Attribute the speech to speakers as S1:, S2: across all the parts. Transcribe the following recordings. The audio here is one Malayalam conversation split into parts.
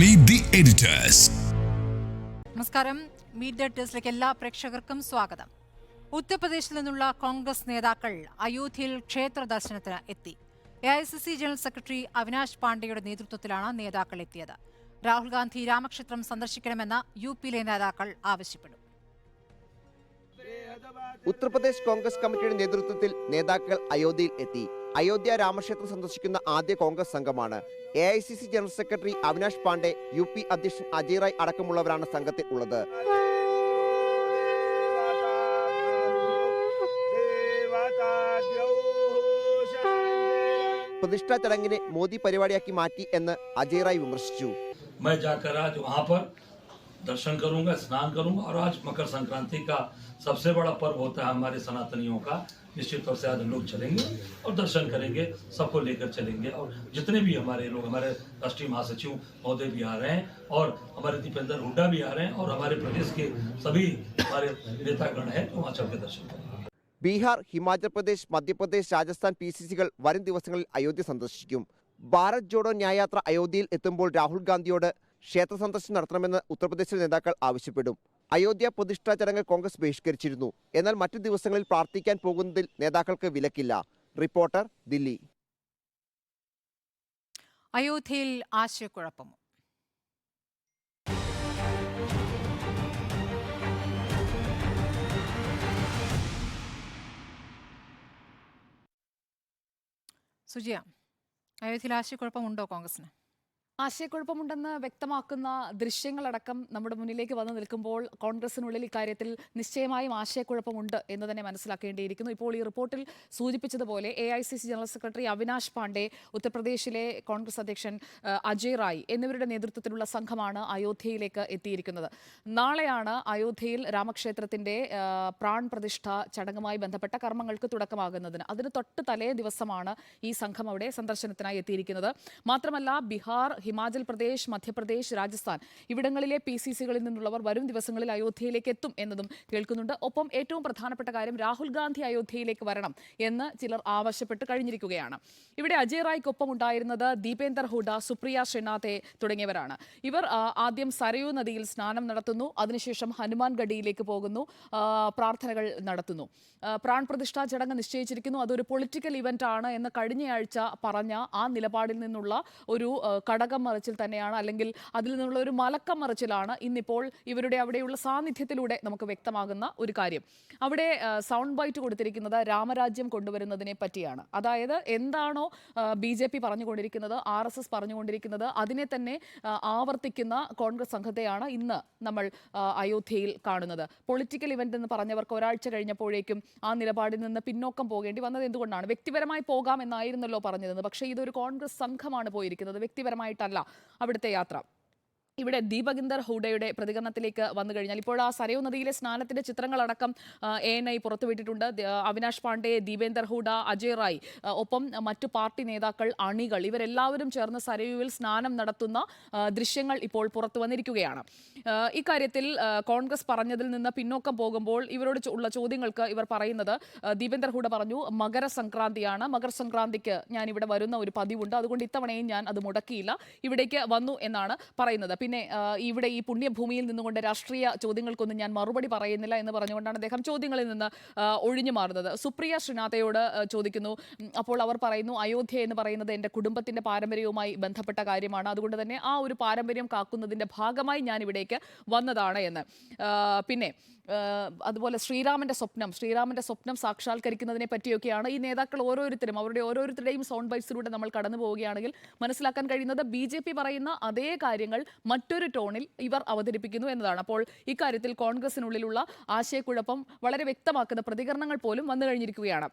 S1: Meet the editors.
S2: നമസ്കാരം. മീറ്റ് ദ എഡിറ്റേഴ്സിലേക്ക് എല്ലാ പ്രേക്ഷകർക്കും സ്വാഗതം. ഉത്തർപ്രദേശിൽ നിന്നുള്ള കോൺഗ്രസ് നേതാക്കൾ അയോധ്യയിൽ ക്ഷേത്ര ദർശനത്തിന് എത്തി. AICC ജനറൽ സെക്രട്ടറി അവിനാഷ് പാണ്ഡെയുടെ നേതൃത്വത്തിലാണ് നേതാക്കൾ എത്തിയത്. രാഹുൽ ഗാന്ധി രാമക്ഷേത്രം സന്ദർശിക്കണമെന്ന് UP-യിലെ നേതാക്കൾ ആവശ്യപ്പെടും.
S3: ഉത്തർപ്രദേശ് കോൺഗ്രസ് കമ്മിറ്റിയുടെ നേതൃത്വത്തിൽ നേതാക്കൾ അയോധ്യയിൽ എത്തി. അയോധ്യ രാമക്ഷേത്രം സന്ദർശിക്കുന്ന ആദ്യ കോൺഗ്രസ് സംഘമാണ്. AICC general secretary Avinash Pandey, UP അധ്യക്ഷൻ അജയ് റായ് അടക്കമുള്ളവരാണ് സംഘത്തിൽ ഉള്ളത്. പ്രതിഷ്ഠാ ചടങ്ങിനെ മോദി പരിപാടിയാക്കി മാറ്റി എന്ന് അജയ് റായ് വിമർശിച്ചു.
S4: दर्शन करूंगा, स्नान करूंगा और आज मकर संक्रांति का सबसे बड़ा पर्व होता है हमारे सनातनियों का। निश्चित तौर से आज हम लोग चलेंगे और दर्शन करेंगे, सबको लेकर चलेंगे और जितने भी हमारे लोग, हमारे राष्ट्रीय महासचिव महोदय भी आ रहे हैं और हमारे दीपेंद्र हुड्डा भी आ रहे हैं और हमारे प्रदेश के सभी हमारे नेतागण हैं तो वहाँ चल के दर्शन करेंगे.
S3: ബീഹാർ, ഹിമാചൽ പ്രദേശ്, മധ്യപ്രദേശ്, രാജസ്ഥാൻ PCCകൾ വരും ദിവസങ്ങളിൽ അയോധ്യ സന്ദർശിക്കും. ഭാരത് ജോഡോ ന്യായയാത്ര അയോധ്യയിൽ എത്തുമ്പോൾ രാഹുൽ ഗാന്ധിയോട് ക്ഷേത്ര സന്ദർശനം നടത്തണമെന്ന് ഉത്തർപ്രദേശിലെ നേതാക്കൾ ആവശ്യപ്പെടും. അയോധ്യ പ്രതിഷ്ഠാ ചടങ്ങ് കോൺഗ്രസ് ബഹിഷ്കരിച്ചിരുന്നു. എന്നാൽ മറ്റു ദിവസങ്ങളിൽ പ്രാർത്ഥിക്കാൻ പോകുന്നതിൽ നേതാക്കൾക്ക് വിലക്കില്ല. റിപ്പോർട്ടർ, ദില്ലി.
S2: അയോധ്യയിൽ ആശയക്കുഴപ്പം. സുജിയ, അയോധ്യയിൽ ആശയക്കുഴപ്പമുണ്ടോ കോൺഗ്രസിന്?
S5: ആശയക്കുഴപ്പമുണ്ടെന്ന് വ്യക്തമാക്കുന്ന ദൃശ്യങ്ങളടക്കം നമ്മുടെ മുന്നിലേക്ക് വന്നു നിൽക്കുമ്പോൾ കോൺഗ്രസിനുള്ളിൽ ഇക്കാര്യത്തിൽ നിശ്ചയമായും ആശയക്കുഴപ്പമുണ്ട് എന്ന് തന്നെ മനസ്സിലാക്കേണ്ടിയിരിക്കുന്നു. ഇപ്പോൾ ഈ റിപ്പോർട്ടിൽ സൂചിപ്പിച്ചതുപോലെ AICC general secretary Avinash Pandey, ഉത്തർപ്രദേശിലെ കോൺഗ്രസ് അധ്യക്ഷൻ അജയ് റായ് എന്നിവരുടെ നേതൃത്വത്തിലുള്ള സംഘമാണ് അയോധ്യയിലേക്ക് എത്തിയിരിക്കുന്നത്. നാളെയാണ് അയോധ്യയിൽ രാമക്ഷേത്രത്തിന്റെ പ്രാൺ പ്രതിഷ്ഠ ചടങ്ങുമായി ബന്ധപ്പെട്ട കർമ്മങ്ങൾക്ക് തുടക്കമാകുന്നതിന്. അതിന് തൊട്ട് തലേ ദിവസമാണ് ഈ സംഘം അവിടെ സന്ദർശനത്തിനായി എത്തിയിരിക്കുന്നത്. മാത്രമല്ല, ബീഹാർ, ഹിമാചൽ പ്രദേശ്, മധ്യപ്രദേശ്, രാജസ്ഥാൻ ഇവിടങ്ങളിലെ PCCകളിൽ നിന്നുള്ളവർ വരും ദിവസങ്ങളിൽ അയോധ്യയിലേക്ക് എത്തും എന്നതും കേൾക്കുന്നുണ്ട്. ഒപ്പം ഏറ്റവും പ്രധാനപ്പെട്ട കാര്യം, രാഹുൽ ഗാന്ധി അയോധ്യയിലേക്ക് വരണം എന്ന് ചിലർ ആവശ്യപ്പെട്ട് കഴിഞ്ഞിരിക്കുകയാണ്. ഇവിടെ അജയ് റായ്ക്കൊപ്പം ഉണ്ടായിരുന്നത് ദീപേന്ദർ ഹൂഡ, സുപ്രിയ ശ്രീനാഥെ തുടങ്ങിയവരാണ്. ഇവർ ആദ്യം സരയൂ നദിയിൽ സ്നാനം നടത്തുന്നു. അതിനുശേഷം ഹനുമാൻ ഗഡിയിലേക്ക് പോകുന്നു, പ്രാർത്ഥനകൾ നടത്തുന്നു. പ്രാൺ പ്രതിഷ്ഠാ ചടങ്ങ് നിശ്ചയിച്ചിരിക്കുന്നു. അതൊരു പൊളിറ്റിക്കൽ ഇവന്റ് ആണ് എന്ന് കഴിഞ്ഞയാഴ്ച പറഞ്ഞ ആ നിലപാടിൽ നിന്നുള്ള ഒരു കടകം മറിച്ചിൽ തന്നെയാണ്, അല്ലെങ്കിൽ അതിൽ നിന്നുള്ള ഒരു മലക്കം മറിച്ചിലാണ് ഇന്നിപ്പോൾ ഇവരുടെ അവിടെയുള്ള സാന്നിധ്യത്തിലൂടെ നമുക്ക് വ്യക്തമാകുന്ന ഒരു കാര്യം. അവിടെ സൗണ്ട് ബൈറ്റ് കൊടുത്തിരിക്കുന്നത് രാമരാജ്യം കൊണ്ടുവരുന്നതിനെ പറ്റിയാണ്. അതായത് എന്താണോ BJP പറഞ്ഞുകൊണ്ടിരിക്കുന്നത്, RSS പറഞ്ഞുകൊണ്ടിരിക്കുന്നത്, അതിനെ തന്നെ ആവർത്തിക്കുന്ന കോൺഗ്രസ് സംഘത്തെയാണ് ഇന്ന് നമ്മൾ അയോധ്യയിൽ കാണുന്നത്. പൊളിറ്റിക്കൽ ഇവന്റ് എന്ന് പറഞ്ഞവർക്ക് ഒരാഴ്ച കഴിഞ്ഞപ്പോഴേക്കും ആ നിലപാടിൽ നിന്ന് പിന്നോക്കം പോകേണ്ടി വന്നത് എന്തുകൊണ്ടാണ്? വ്യക്തിപരമായി പോകാം എന്നായിരുന്നല്ലോ പറഞ്ഞിരുന്നത്. പക്ഷേ ഇതൊരു കോൺഗ്രസ് സംഘമാണ് പോയിരിക്കുന്നത്, വ്യക്തിപരമായിട്ടല്ല അവിടുത്തെ യാത്ര. ഇവിടെ ദീപകിന്ദർ ഹൂഡയുടെ പ്രതികരണത്തിലേക്ക് വന്നു കഴിഞ്ഞാൽ, ഇപ്പോൾ ആ സരയൂ നദിയിലെ സ്നാനത്തിന്റെ ചിത്രങ്ങളടക്കം ANI പുറത്തുവിട്ടിട്ടുണ്ട്. അവിനാഷ് പാണ്ഡെ, ദീപേന്ദർ ഹൂഡ, അജയ് റായ്, ഒപ്പം മറ്റു പാർട്ടി നേതാക്കൾ, അണികൾ, ഇവരെല്ലാവരും ചേർന്ന് സരയൂവിൽ സ്നാനം നടത്തുന്ന ദൃശ്യങ്ങൾ ഇപ്പോൾ പുറത്തു വന്നിരിക്കുകയാണ്. ഇക്കാര്യത്തിൽ കോൺഗ്രസ് പറഞ്ഞതിൽ നിന്ന് പിന്നോക്കം പോകുമ്പോൾ ഇവരോട് ഉള്ള ചോദ്യങ്ങൾക്ക് ഇവർ പറയുന്നത്, ദീപേന്ദർ ഹൂഡ പറഞ്ഞു, മകരസംക്രാന്തിയാണ്, മകരസംക്രാന്തിക്ക് ഞാൻ ഇവിടെ വരുന്ന ഒരു പതിവുണ്ട്, അതുകൊണ്ട് ഇത്തവണയും ഞാൻ അത് മുടക്കിയില്ല, ഇവിടേക്ക് വന്നു എന്നാണ് പറയുന്നത്. പിന്നെ ഇവിടെ ഈ പുണ്യഭൂമിയിൽ നിന്നുകൊണ്ട് രാഷ്ട്രീയ ചോദ്യങ്ങൾക്കൊന്നും ഞാൻ മറുപടി പറയുന്നില്ല എന്ന് പറഞ്ഞുകൊണ്ടാണ് അദ്ദേഹം ചോദ്യങ്ങളിൽ നിന്ന് ഒഴിഞ്ഞു മാറുന്നത്. സുപ്രിയ ശ്രീനാഥയോട് ചോദിക്കുന്നു. അപ്പോൾ അവർ പറയുന്നു, അയോധ്യ എന്ന് പറയുന്നത് എൻ്റെ കുടുംബത്തിൻ്റെ പാരമ്പര്യവുമായി ബന്ധപ്പെട്ട കാര്യമാണ്, അതുകൊണ്ട് തന്നെ ആ ഒരു പാരമ്പര്യം കാക്കുന്നതിൻ്റെ ഭാഗമായി ഞാൻ ഇവിടേക്ക് വന്നതാണ് എന്ന്. പിന്നെ അതുപോലെ ശ്രീരാമന്റെ സ്വപ്നം സാക്ഷാത്കരിക്കുന്നതിനെ പറ്റിയൊക്കെയാണ് ഈ നേതാക്കൾ ഓരോരുത്തരും അവരുടെ ഓരോരുത്തരുടെയും സൗണ്ട് ബൈറ്റ്സിലൂടെ നമ്മൾ കടന്നു പോവുകയാണെങ്കിൽ മനസ്സിലാക്കാൻ കഴിയുന്നത്, BJP പറയുന്ന അതേ കാര്യങ്ങൾ മറ്റൊരു ടോണിൽ ഇവർ അവതരിപ്പിക്കുന്നു എന്നതാണ്. അപ്പോൾ ഇക്കാര്യത്തിൽ കോൺഗ്രസിനുള്ളിലുള്ള ആശയക്കുഴപ്പം വളരെ വ്യക്തമാക്കുന്ന പ്രതികരണങ്ങൾ പോലും വന്നു കഴിഞ്ഞിരിക്കുകയാണ്.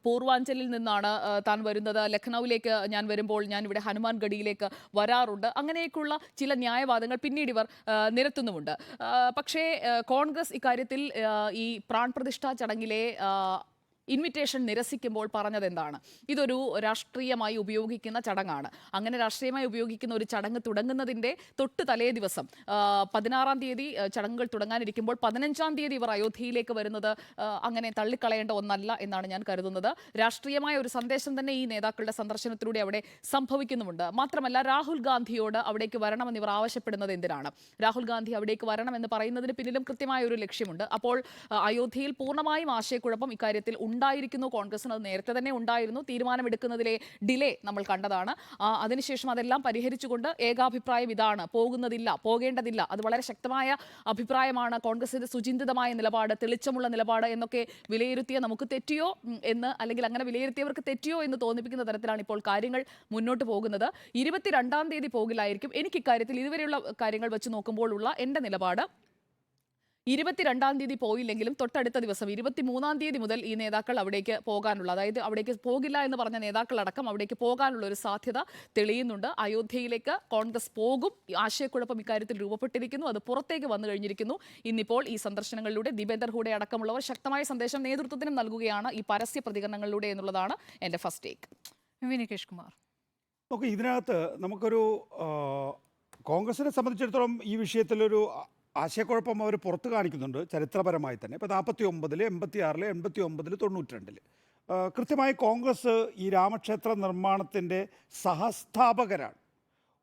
S5: പൂർവാഞ്ചലിൽ നിന്നാണ് താൻ വരുന്നത്, ലഖ്നൌവിലേക്ക് ഞാൻ വരുമ്പോൾ ഞാൻ ഇവിടെ ഹനുമാൻ ഗഡിയിലേക്ക് വരാറുണ്ട്, അങ്ങനെയൊക്കെയുള്ള ചില ന്യായവാദങ്ങൾ പിന്നീട് ഇവർ നിരത്തുന്നുമുണ്ട്. പക്ഷേ കോൺഗ്രസ് ഇക്കാര്യത്തിൽ ഈ പ്രാൺ പ്രതിഷ്ഠാ ചടങ്ങിലെ ഇൻവിറ്റേഷൻ നിരസിക്കുമ്പോൾ പറഞ്ഞത് എന്താണ്? ഇതൊരു രാഷ്ട്രീയമായി ഉപയോഗിക്കുന്ന ചടങ്ങാണ്. അങ്ങനെ രാഷ്ട്രീയമായി ഉപയോഗിക്കുന്ന ഒരു ചടങ്ങ് തുടങ്ങുന്നതിൻ്റെ തൊട്ട് തലേ ദിവസം 16-ാം തീയതി ചടങ്ങുകൾ തുടങ്ങാനിരിക്കുമ്പോൾ 15-ാം തീയതി ഇവർ അയോധ്യയിലേക്ക് വരുന്നത് അങ്ങനെ തള്ളിക്കളയേണ്ട ഒന്നല്ല എന്നാണ് ഞാൻ കരുതുന്നത്. രാഷ്ട്രീയമായ ഒരു സന്ദേശം തന്നെ ഈ നേതാക്കളുടെ സന്ദർശനത്തിലൂടെ അവിടെ സംഭവിക്കുന്നുമുണ്ട്. മാത്രമല്ല, രാഹുൽ ഗാന്ധിയോട് അവിടേക്ക് വരണമെന്ന് ഇവർ ആവശ്യപ്പെടുന്നത് എന്തിനാണ്? രാഹുൽ ഗാന്ധി അവിടേക്ക് വരണമെന്ന് പറയുന്നതിന് പിന്നിലും കൃത്യമായ ഒരു ലക്ഷ്യമുണ്ട്. അപ്പോൾ അയോധ്യയിൽ പൂർണ്ണമായും ആശയക്കുഴപ്പം ഇക്കാര്യത്തിൽ ഉണ്ടായിരിക്കുന്നു. കോൺഗ്രസിന് അത് നേരത്തെ തന്നെ ഉണ്ടായിരുന്നു. തീരുമാനമെടുക്കുന്നതിലെ ഡിലേ നമ്മൾ കണ്ടതാണ്. അതിനുശേഷം അതെല്ലാം പരിഹരിച്ചുകൊണ്ട് ഏകാഭിപ്രായം ഇതാണ്: പോകുന്നതില്ല, പോകേണ്ടതില്ല. അത് വളരെ ശക്തമായ അഭിപ്രായമാണ്. കോൺഗ്രസിന്റെ സുചിന്തിതമായ നിലപാട്, തെളിച്ചമുള്ള നിലപാട് എന്നൊക്കെ വിലയിരുത്തിയ നമുക്ക് തെറ്റിയോ എന്ന്, അല്ലെങ്കിൽ അങ്ങനെ വിലയിരുത്തിയവർക്ക് തെറ്റിയോ എന്ന് തോന്നിപ്പിക്കുന്ന തരത്തിലാണ് ഇപ്പോൾ കാര്യങ്ങൾ മുന്നോട്ട് പോകുന്നത്. 22-ാം തീയതി പോകില്ലായിരിക്കും. എനിക്ക് ഇക്കാര്യത്തിൽ ഇതുവരെയുള്ള കാര്യങ്ങൾ വെച്ച് നോക്കുമ്പോൾ ഉള്ള എൻ്റെ നിലപാട്, 22-ാം തീയതി പോയില്ലെങ്കിലും തൊട്ടടുത്ത ദിവസം 23-ാം തീയതി മുതൽ ഈ നേതാക്കൾ അവിടേക്ക് പോകാനുള്ള, അതായത് അവിടേക്ക് പോകില്ല എന്ന് പറഞ്ഞ നേതാക്കളടക്കം അവിടേക്ക് പോകാനുള്ള ഒരു സാധ്യത തെളിയുന്നുണ്ട്. അയോധ്യയിലേക്ക് കോൺഗ്രസ് പോകും. ആശയക്കുഴപ്പം ഇക്കാര്യത്തിൽ രൂപപ്പെട്ടിരിക്കുന്നു. അത് പുറത്തേക്ക് വന്നു കഴിഞ്ഞിരിക്കുന്നു. ഇന്നിപ്പോൾ ഈ സന്ദർശനങ്ങളിലൂടെ ദീപേന്ദർ ഹൂഡ അടക്കമുള്ളവർ ശക്തമായ സന്ദേശം നേതൃത്വത്തിനും നൽകുകയാണ് ഈ പരസ്യ പ്രതികരണങ്ങളിലൂടെ എന്നുള്ളതാണ് എൻ്റെ ഫസ്റ്റ് ടേക്ക്.
S2: വിനികേഷ് കുമാർ,
S1: ഓക്കെ, ഇതിനകത്ത് നമുക്കൊരു കോൺഗ്രസിനെ സംബന്ധിച്ചിടത്തോളം ഈ വിഷയത്തിലൊരു ആശയക്കുഴപ്പം അവർ പുറത്ത് കാണിക്കുന്നുണ്ട് ചരിത്രപരമായി തന്നെ. ഇപ്പോൾ 49-ൽ, 86-ൽ, 89-ൽ, 92-ൽ കൃത്യമായി കോൺഗ്രസ് ഈ രാമക്ഷേത്ര നിർമ്മാണത്തിൻ്റെ സഹസ്ഥാപകരാണ്.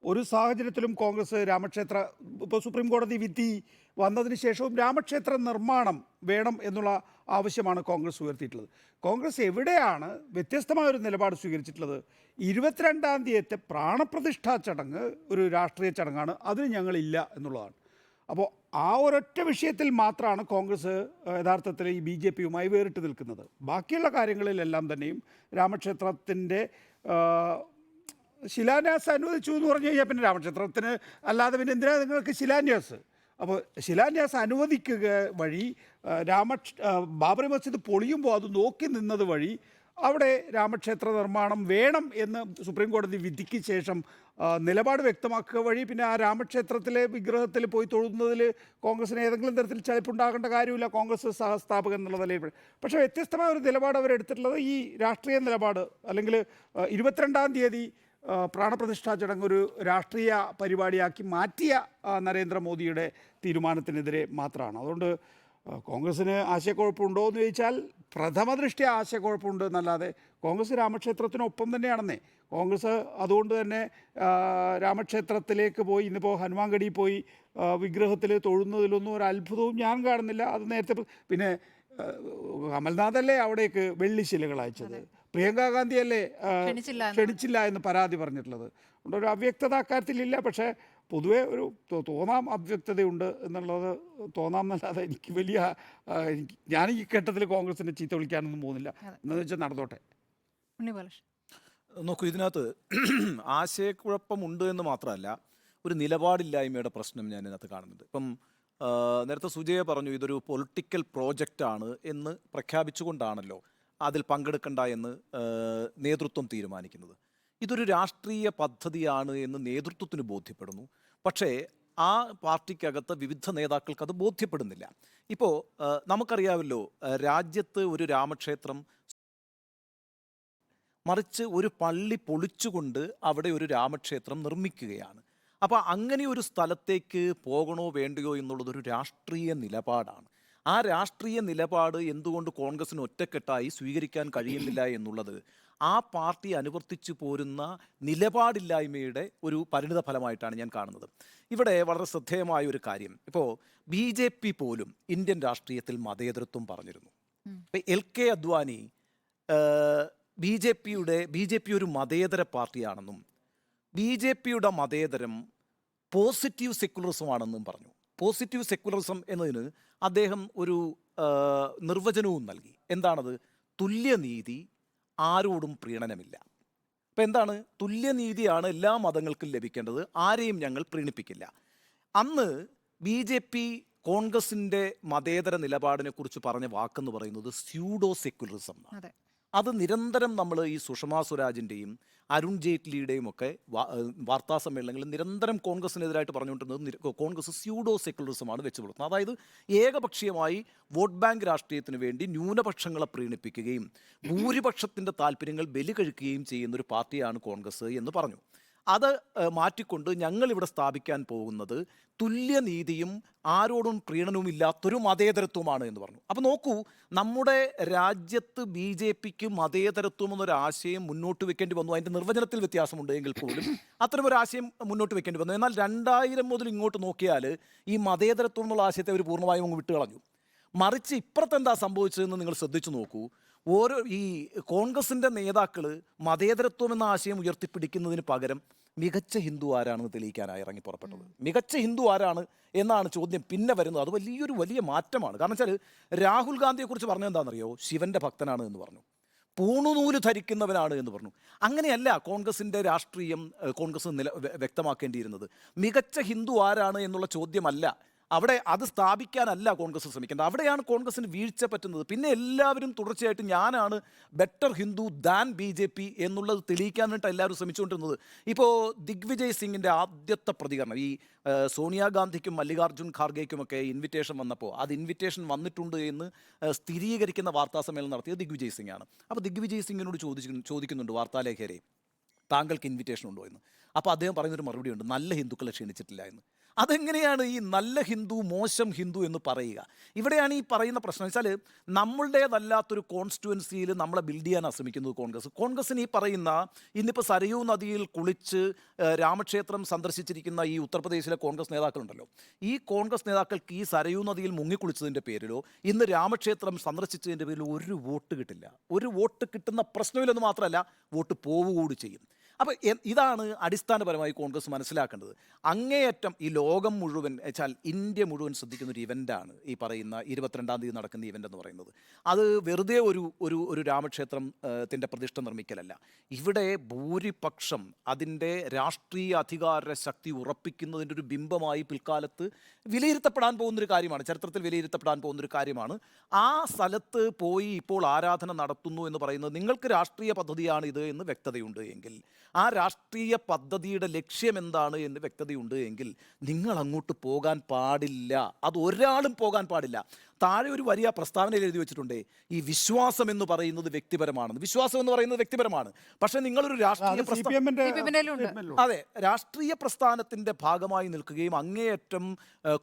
S1: ഒരു സാഹചര്യത്തിലും കോൺഗ്രസ് രാമക്ഷേത്ര, ഇപ്പോൾ സുപ്രീം കോടതി വിധി വന്നതിന് ശേഷവും രാമക്ഷേത്ര നിർമ്മാണം വേണം എന്നുള്ള ആവശ്യമാണ് കോൺഗ്രസ് ഉയർത്തിയിട്ടുള്ളത്. കോൺഗ്രസ് എവിടെയാണ് വ്യത്യസ്തമായൊരു നിലപാട് സ്വീകരിച്ചിട്ടുള്ളത്? 22-ാം തീയതിയത്തെ പ്രാണപ്രതിഷ്ഠാ ചടങ്ങ് ഒരു രാഷ്ട്രീയ ചടങ്ങാണ്, അതിന് ഞങ്ങളില്ല എന്നുള്ളതാണ്. അപ്പോൾ ആ ഒരൊറ്റ വിഷയത്തിൽ മാത്രമാണ് കോൺഗ്രസ് യഥാർത്ഥത്തിൽ ഈ BJPയുമായി വേറിട്ട് നിൽക്കുന്നത്. ബാക്കിയുള്ള കാര്യങ്ങളിലെല്ലാം തന്നെയും രാമക്ഷേത്രത്തിൻ്റെ ശിലാന്യാസം അനുവദിച്ചു എന്ന് പറഞ്ഞു കഴിഞ്ഞാൽ പിന്നെ രാമക്ഷേത്രത്തിന് അല്ലാതെ പിന്നെ എന്തിനാണ് നിങ്ങൾക്ക് ശിലാന്യാസ്? അപ്പോൾ ശിലാന്യാസം അനുവദിക്കുക വഴി ബാബറി മസ്ജിദ് പൊളിയുമ്പോൾ അത് നോക്കി നിന്നത് വഴി അവിടെ രാമക്ഷേത്ര നിർമ്മാണം വേണം എന്ന് സുപ്രീം കോടതി വിധിക്ക് ശേഷം നിലപാട് വ്യക്തമാക്കുക വഴി പിന്നെ ആ രാമക്ഷേത്രത്തിലെ വിഗ്രഹത്തിൽ പോയി തൊഴുന്നതിൽ കോൺഗ്രസിന് ഏതെങ്കിലും തരത്തിൽ ചലിപ്പുണ്ടാകേണ്ട കാര്യമില്ല, കോൺഗ്രസ് സഹസ്ഥാപകൻ എന്നുള്ള നിലയിൽ. പക്ഷേ വ്യത്യസ്തമായ ഒരു നിലപാട് അവരെടുത്തിട്ടുള്ളത് ഈ രാഷ്ട്രീയ നിലപാട്, അല്ലെങ്കിൽ 22-ാം തീയതി പ്രാണപ്രതിഷ്ഠാ ചടങ്ങ് ഒരു രാഷ്ട്രീയ പരിപാടിയാക്കി മാറ്റിയ നരേന്ദ്രമോദിയുടെ തീരുമാനത്തിനെതിരെ മാത്രമാണ്. അതുകൊണ്ട് കോൺഗ്രസ്സിന് ആശയക്കുഴപ്പമുണ്ടോ എന്ന് ചോദിച്ചാൽ പ്രഥമ ദൃഷ്ട്യ ആശയക്കുഴപ്പമുണ്ട് എന്നല്ലാതെ കോൺഗ്രസ് രാമക്ഷേത്രത്തിനൊപ്പം തന്നെയാണെന്നേ. കോൺഗ്രസ് അതുകൊണ്ട് തന്നെ രാമക്ഷേത്രത്തിലേക്ക് പോയി ഇന്നിപ്പോൾ ഹനുമാൻഗഡിയിൽ പോയി വിഗ്രഹത്തിൽ തൊഴുന്നതിലൊന്നും ഒരു അത്ഭുതവും ഞാൻ കാണുന്നില്ല. അത് നേരത്തെ പിന്നെ കമൽനാഥല്ലേ അവിടേക്ക് വെള്ളിശിലകൾ അയച്ചത്, പ്രിയങ്കാ ഗാന്ധിയല്ലേ ക്ഷണിച്ചില്ല എന്ന് പരാതി പറഞ്ഞിട്ടുള്ളത്. അതുകൊണ്ട് ഒരു അവ്യക്തത അക്കാര്യത്തിലില്ല. പക്ഷേ പൊതുവേ ഒരു തോന്നാം അവ്യക്തതയുണ്ട് എന്നുള്ളത് തോന്നാമെന്നല്ലാതെ എനിക്ക് വലിയ ഞാൻ ഈ ഘട്ടത്തിൽ കോൺഗ്രസിനെ ചീത്ത വിളിക്കാനൊന്നും പോകുന്നില്ല. എന്താണെന്ന് വെച്ചാൽ നടന്നോട്ടെ.
S6: നോക്കൂ, ഇതിനകത്ത് ആശയക്കുഴപ്പമുണ്ട് എന്ന് മാത്രമല്ല, ഒരു നിലപാടില്ലായ്മയുടെ പ്രശ്നം ഞാൻ ഇതിനകത്ത് കാണുന്നുണ്ട്. ഇപ്പം നേരത്തെ സുജയ പറഞ്ഞു ഇതൊരു പൊളിറ്റിക്കൽ പ്രോജക്റ്റാണ് എന്ന് പ്രഖ്യാപിച്ചുകൊണ്ടാണല്ലോ അതിൽ പങ്കെടുക്കണ്ട എന്ന് നേതൃത്വം തീരുമാനിക്കുന്നത്. ഇതൊരു രാഷ്ട്രീയ പദ്ധതിയാണ് എന്ന് നേതൃത്വത്തിന് ബോധ്യപ്പെടുന്നു. പക്ഷേ ആ പാർട്ടിക്കകത്ത് വിവിധ നേതാക്കൾക്ക് അത് ബോധ്യപ്പെടുന്നില്ല. ഇപ്പോൾ നമുക്കറിയാമല്ലോ, രാജ്യത്ത് ഒരു രാമക്ഷേത്രം, മറിച്ച് ഒരു പള്ളി പൊളിച്ചുകൊണ്ട് അവിടെ ഒരു രാമക്ഷേത്രം നിർമ്മിക്കുകയാണ്. അപ്പോൾ അങ്ങനെ ഒരു സ്ഥലത്തേക്ക് പോകണോ വേണ്ടയോ എന്നുള്ളതൊരു രാഷ്ട്രീയ നിലപാടാണ്. ആ രാഷ്ട്രീയ നിലപാട് എന്തുകൊണ്ട് കോൺഗ്രസിന് ഒറ്റക്കെട്ടായി സ്വീകരിക്കാൻ കഴിയുന്നില്ല എന്നുള്ളത് ആ പാർട്ടി അനുവർത്തിച്ചു പോരുന്ന നിലപാടില്ലായ്മയുടെ ഒരു പരിണിത ഫലമായിട്ടാണ് ഞാൻ കാണുന്നത്. ഇവിടെ വളരെ ശ്രദ്ധേയമായ ഒരു കാര്യം, ഇപ്പോൾ BJP പോലും ഇന്ത്യൻ രാഷ്ട്രീയത്തിൽ മതേതരത്വം പറഞ്ഞിരുന്നു. LK അദ്വാനി BJP ഒരു മതേതര പാർട്ടിയാണെന്നും BJPയുടെ മതേതരം പോസിറ്റീവ് സെക്കുലറിസമാണെന്നും പറഞ്ഞു. പോസിറ്റീവ് സെക്കുലറിസം എന്നതിന് അദ്ദേഹം ഒരു നിർവചനവും നൽകി. എന്താണത്? തുല്യനീതി, ആരോടും പ്രീണനമില്ല. അപ്പം എന്താണ്? തുല്യനീതിയാണ് എല്ലാ മതങ്ങൾക്കും ലഭിക്കേണ്ടത്, ആരെയും ഞങ്ങൾ പ്രീണിപ്പിക്കില്ല. അന്ന് BJP കോൺഗ്രസിൻ്റെ മതേതര നിലപാടിനെ കുറിച്ച് പറഞ്ഞ വാക്കെന്ന് പറയുന്നത് സ്യൂഡോ സെക്കുലറിസം എന്നാണ്. അത് നിരന്തരം നമ്മൾ ഈ സുഷമാ സ്വരാജിൻ്റെയും അരുൺ ജെയ്റ്റ്ലിയുടെയും ഒക്കെ വാർത്താ സമ്മേളനങ്ങളിൽ നിരന്തരം കോൺഗ്രസിനെതിരായിട്ട് പറഞ്ഞുകൊണ്ടിരുന്നത് കോൺഗ്രസ് സ്യൂഡോ സെക്കുലറിസമാണ് വെച്ച് പുലർത്തുന്നത്. അതായത് ഏകപക്ഷീയമായി വോട്ട് ബാങ്ക് രാഷ്ട്രീയത്തിന് വേണ്ടി ന്യൂനപക്ഷങ്ങളെ പ്രീണിപ്പിക്കുകയും ഭൂരിപക്ഷത്തിൻ്റെ താല്പര്യങ്ങൾ ബലി കഴിക്കുകയും ചെയ്യുന്നൊരു പാർട്ടിയാണ് കോൺഗ്രസ് എന്ന് പറഞ്ഞു. അത് മാറ്റിക്കൊണ്ട് ഞങ്ങളിവിടെ സ്ഥാപിക്കാൻ പോകുന്നത് തുല്യനീതിയും ആരോടും പ്രീണനവും ഇല്ലാത്തൊരു മതേതരത്വമാണ് എന്ന് പറഞ്ഞു. അപ്പോൾ നോക്കൂ, നമ്മുടെ രാജ്യത്ത് BJPക്ക് മതേതരത്വം എന്നൊരു ആശയം മുന്നോട്ട് വെക്കേണ്ടി വന്നു. അതിൻ്റെ നിർവചനത്തിൽ വ്യത്യാസമുണ്ട് എങ്കിൽ പോലും അത്തരമൊരു ആശയം മുന്നോട്ട് വെക്കേണ്ടി വന്നു. എന്നാൽ 2000 മുതൽ ഇങ്ങോട്ട് നോക്കിയാൽ ഈ മതേതരത്വം എന്നുള്ള ആശയത്തെ അവർ പൂർണ്ണമായും അങ്ങ് വിട്ടുകളഞ്ഞു. മറിച്ച് ഇപ്പുറത്തെന്താ സംഭവിച്ചതെന്ന് നിങ്ങൾ ശ്രദ്ധിച്ചു നോക്കൂ. ഈ കോൺഗ്രസിൻ്റെ നേതാക്കൾ മതേതരത്വം എന്ന ആശയം ഉയർത്തിപ്പിടിക്കുന്നതിന് പകരം മികച്ച ഹിന്ദു ആരാണെന്ന് തെളിയിക്കാനായി ഇറങ്ങി പുറപ്പെട്ടത്. മികച്ച ഹിന്ദു ആരാണ് എന്നാണ് ചോദ്യം പിന്നെ വരുന്നത്. അത് വലിയ മാറ്റമാണ്. കാരണം വെച്ചാൽ രാഹുൽ ഗാന്ധിയെക്കുറിച്ച് പറഞ്ഞത് എന്താണെന്നറിയോ? ശിവന്റെ ഭക്തനാണ് എന്ന് പറഞ്ഞു, പൂണുനൂല് ധരിക്കുന്നവനാണ് എന്ന് പറഞ്ഞു. അങ്ങനെയല്ല കോൺഗ്രസിൻ്റെ രാഷ്ട്രീയം കോൺഗ്രസ് വ്യക്തമാക്കേണ്ടിയിരുന്നത്. മികച്ച ഹിന്ദു ആരാണ് എന്നുള്ള ചോദ്യമല്ല അവിടെ, അത് സ്ഥാപിക്കാനല്ല കോൺഗ്രസ് ശ്രമിക്കേണ്ടത്. അവിടെയാണ് കോൺഗ്രസിന് വീഴ്ച പറ്റുന്നത്. പിന്നെ എല്ലാവരും തുടർച്ചയായിട്ട് ഞാനാണ് ബെറ്റർ ഹിന്ദു ദാൻ BJP എന്നുള്ളത് തെളിയിക്കാൻ വേണ്ടിയിട്ട് എല്ലാവരും ശ്രമിച്ചുകൊണ്ടിരുന്നത്. ഇപ്പോൾ ദിഗ്വിജയ് സിംഗിൻ്റെ ആദ്യത്തെ പ്രതികരണം ഈ സോണിയാഗാന്ധിക്കും മല്ലികാർജ്ജുൻ ഖാർഗെയ്ക്കുമൊക്കെ ഇൻവിറ്റേഷൻ വന്നപ്പോൾ അത് ഇൻവിറ്റേഷൻ വന്നിട്ടുണ്ട് എന്ന് സ്ഥിരീകരിക്കുന്ന വാർത്താ സമ്മേളനം നടത്തിയത് ദിഗ്വിജയ് സിംഗ് ആണ്. അപ്പോൾ ദിഗ്വിജയ് സിംഗിനോട് ചോദിക്കുന്നുണ്ട് വാർത്താലേഖകരെ, താങ്കൾക്ക് ഇൻവിറ്റേഷൻ ഉണ്ടോ എന്ന്. അപ്പോൾ അദ്ദേഹം പറയുന്നൊരു മറുപടി ഉണ്ട്, നല്ല ഹിന്ദുക്കളെ ക്ഷണിച്ചിട്ടില്ല എന്ന്. അതെങ്ങനെയാണ് ഈ നല്ല ഹിന്ദു മോശം ഹിന്ദു എന്ന് പറയുക? ഇവിടെയാണ് ഈ പറയുന്ന പ്രശ്നം. വെച്ചാൽ നമ്മളുടേതല്ലാത്തൊരു കോൺസ്റ്റിറ്റ്യുവൻസിയിൽ നമ്മളെ ബിൽഡ് ചെയ്യാനാണ് ശ്രമിക്കുന്നത് കോൺഗ്രസ്സിന്. ഈ പറയുന്ന ഇന്നിപ്പോൾ സരയൂ നദിയിൽ കുളിച്ച് രാമക്ഷേത്രം സന്ദർശിച്ചിരിക്കുന്ന ഈ ഉത്തർപ്രദേശിലെ കോൺഗ്രസ് നേതാക്കളുണ്ടല്ലോ, ഈ കോൺഗ്രസ് നേതാക്കൾക്ക് ഈ സരയൂ നദിയിൽ മുങ്ങിക്കുളിച്ചതിൻ്റെ പേരിലോ ഇന്ന് രാമക്ഷേത്രം സന്ദർശിച്ചതിൻ്റെ പേരിലോ ഒരു വോട്ട് കിട്ടില്ല. ഒരു വോട്ട് കിട്ടുന്ന പ്രശ്നമില്ലെന്ന് മാത്രമല്ല, വോട്ട് പോവുകൂടി ചെയ്യും. അപ്പോൾ ഇതാണ് അടിസ്ഥാനപരമായി കോൺഗ്രസ് മനസ്സിലാക്കേണ്ടത്. അങ്ങേയറ്റം ഈ ലോകം മുഴുവൻ വെച്ചാൽ ഇന്ത്യ മുഴുവൻ ശ്രദ്ധിക്കുന്ന ഒരു ഇവൻ്റാണ് ഈ പറയുന്ന 22-ാം തീയതി നടക്കുന്ന ഇവൻ്റ് എന്ന് പറയുന്നത്. അത് വെറുതെ ഒരു രാമക്ഷേത്രത്തിൻ്റെ പ്രതിഷ്ഠ നിർമ്മിക്കലല്ല. ഇവിടെ ഭൂരിപക്ഷം അതിൻ്റെ രാഷ്ട്രീയ അധികാര ശക്തി ഉറപ്പിക്കുന്നതിൻ്റെ ഒരു ബിംബമായി പിൽക്കാലത്ത് വിലയിരുത്തപ്പെടാൻ പോകുന്നൊരു കാര്യമാണ്, ചരിത്രത്തിൽ വിലയിരുത്തപ്പെടാൻ പോകുന്നൊരു കാര്യമാണ്. ആ സ്ഥലത്ത് പോയി ഇപ്പോൾ ആരാധന നടത്തുന്നു എന്ന് പറയുന്നത് നിങ്ങൾക്ക് രാഷ്ട്രീയ പദ്ധതിയാണിത് എന്ന് വ്യക്തതയുണ്ട് എങ്കിൽ, ആ രാഷ്ട്രീയ പദ്ധതിയുടെ ലക്ഷ്യം എന്താണ് എന്ന് വ്യക്തതയുണ്ട് എങ്കിൽ നിങ്ങൾ അങ്ങോട്ട് പോകാൻ പാടില്ല. അത് ഒരാളും പോകാൻ പാടില്ല. താഴെ ഒരു വലിയ പ്രസ്താവനയിൽ എഴുതി വെച്ചിട്ടുണ്ട്, ഈ വിശ്വാസം എന്ന് പറയുന്നത് വ്യക്തിപരമാണെന്ന്. വിശ്വാസം എന്ന് പറയുന്നത് വ്യക്തിപരമാണ്. പക്ഷേ നിങ്ങളൊരു രാഷ്ട്രീയ അതെ രാഷ്ട്രീയ പ്രസ്ഥാനത്തിൻ്റെ ഭാഗമായി നിൽക്കുകയും അങ്ങേയറ്റം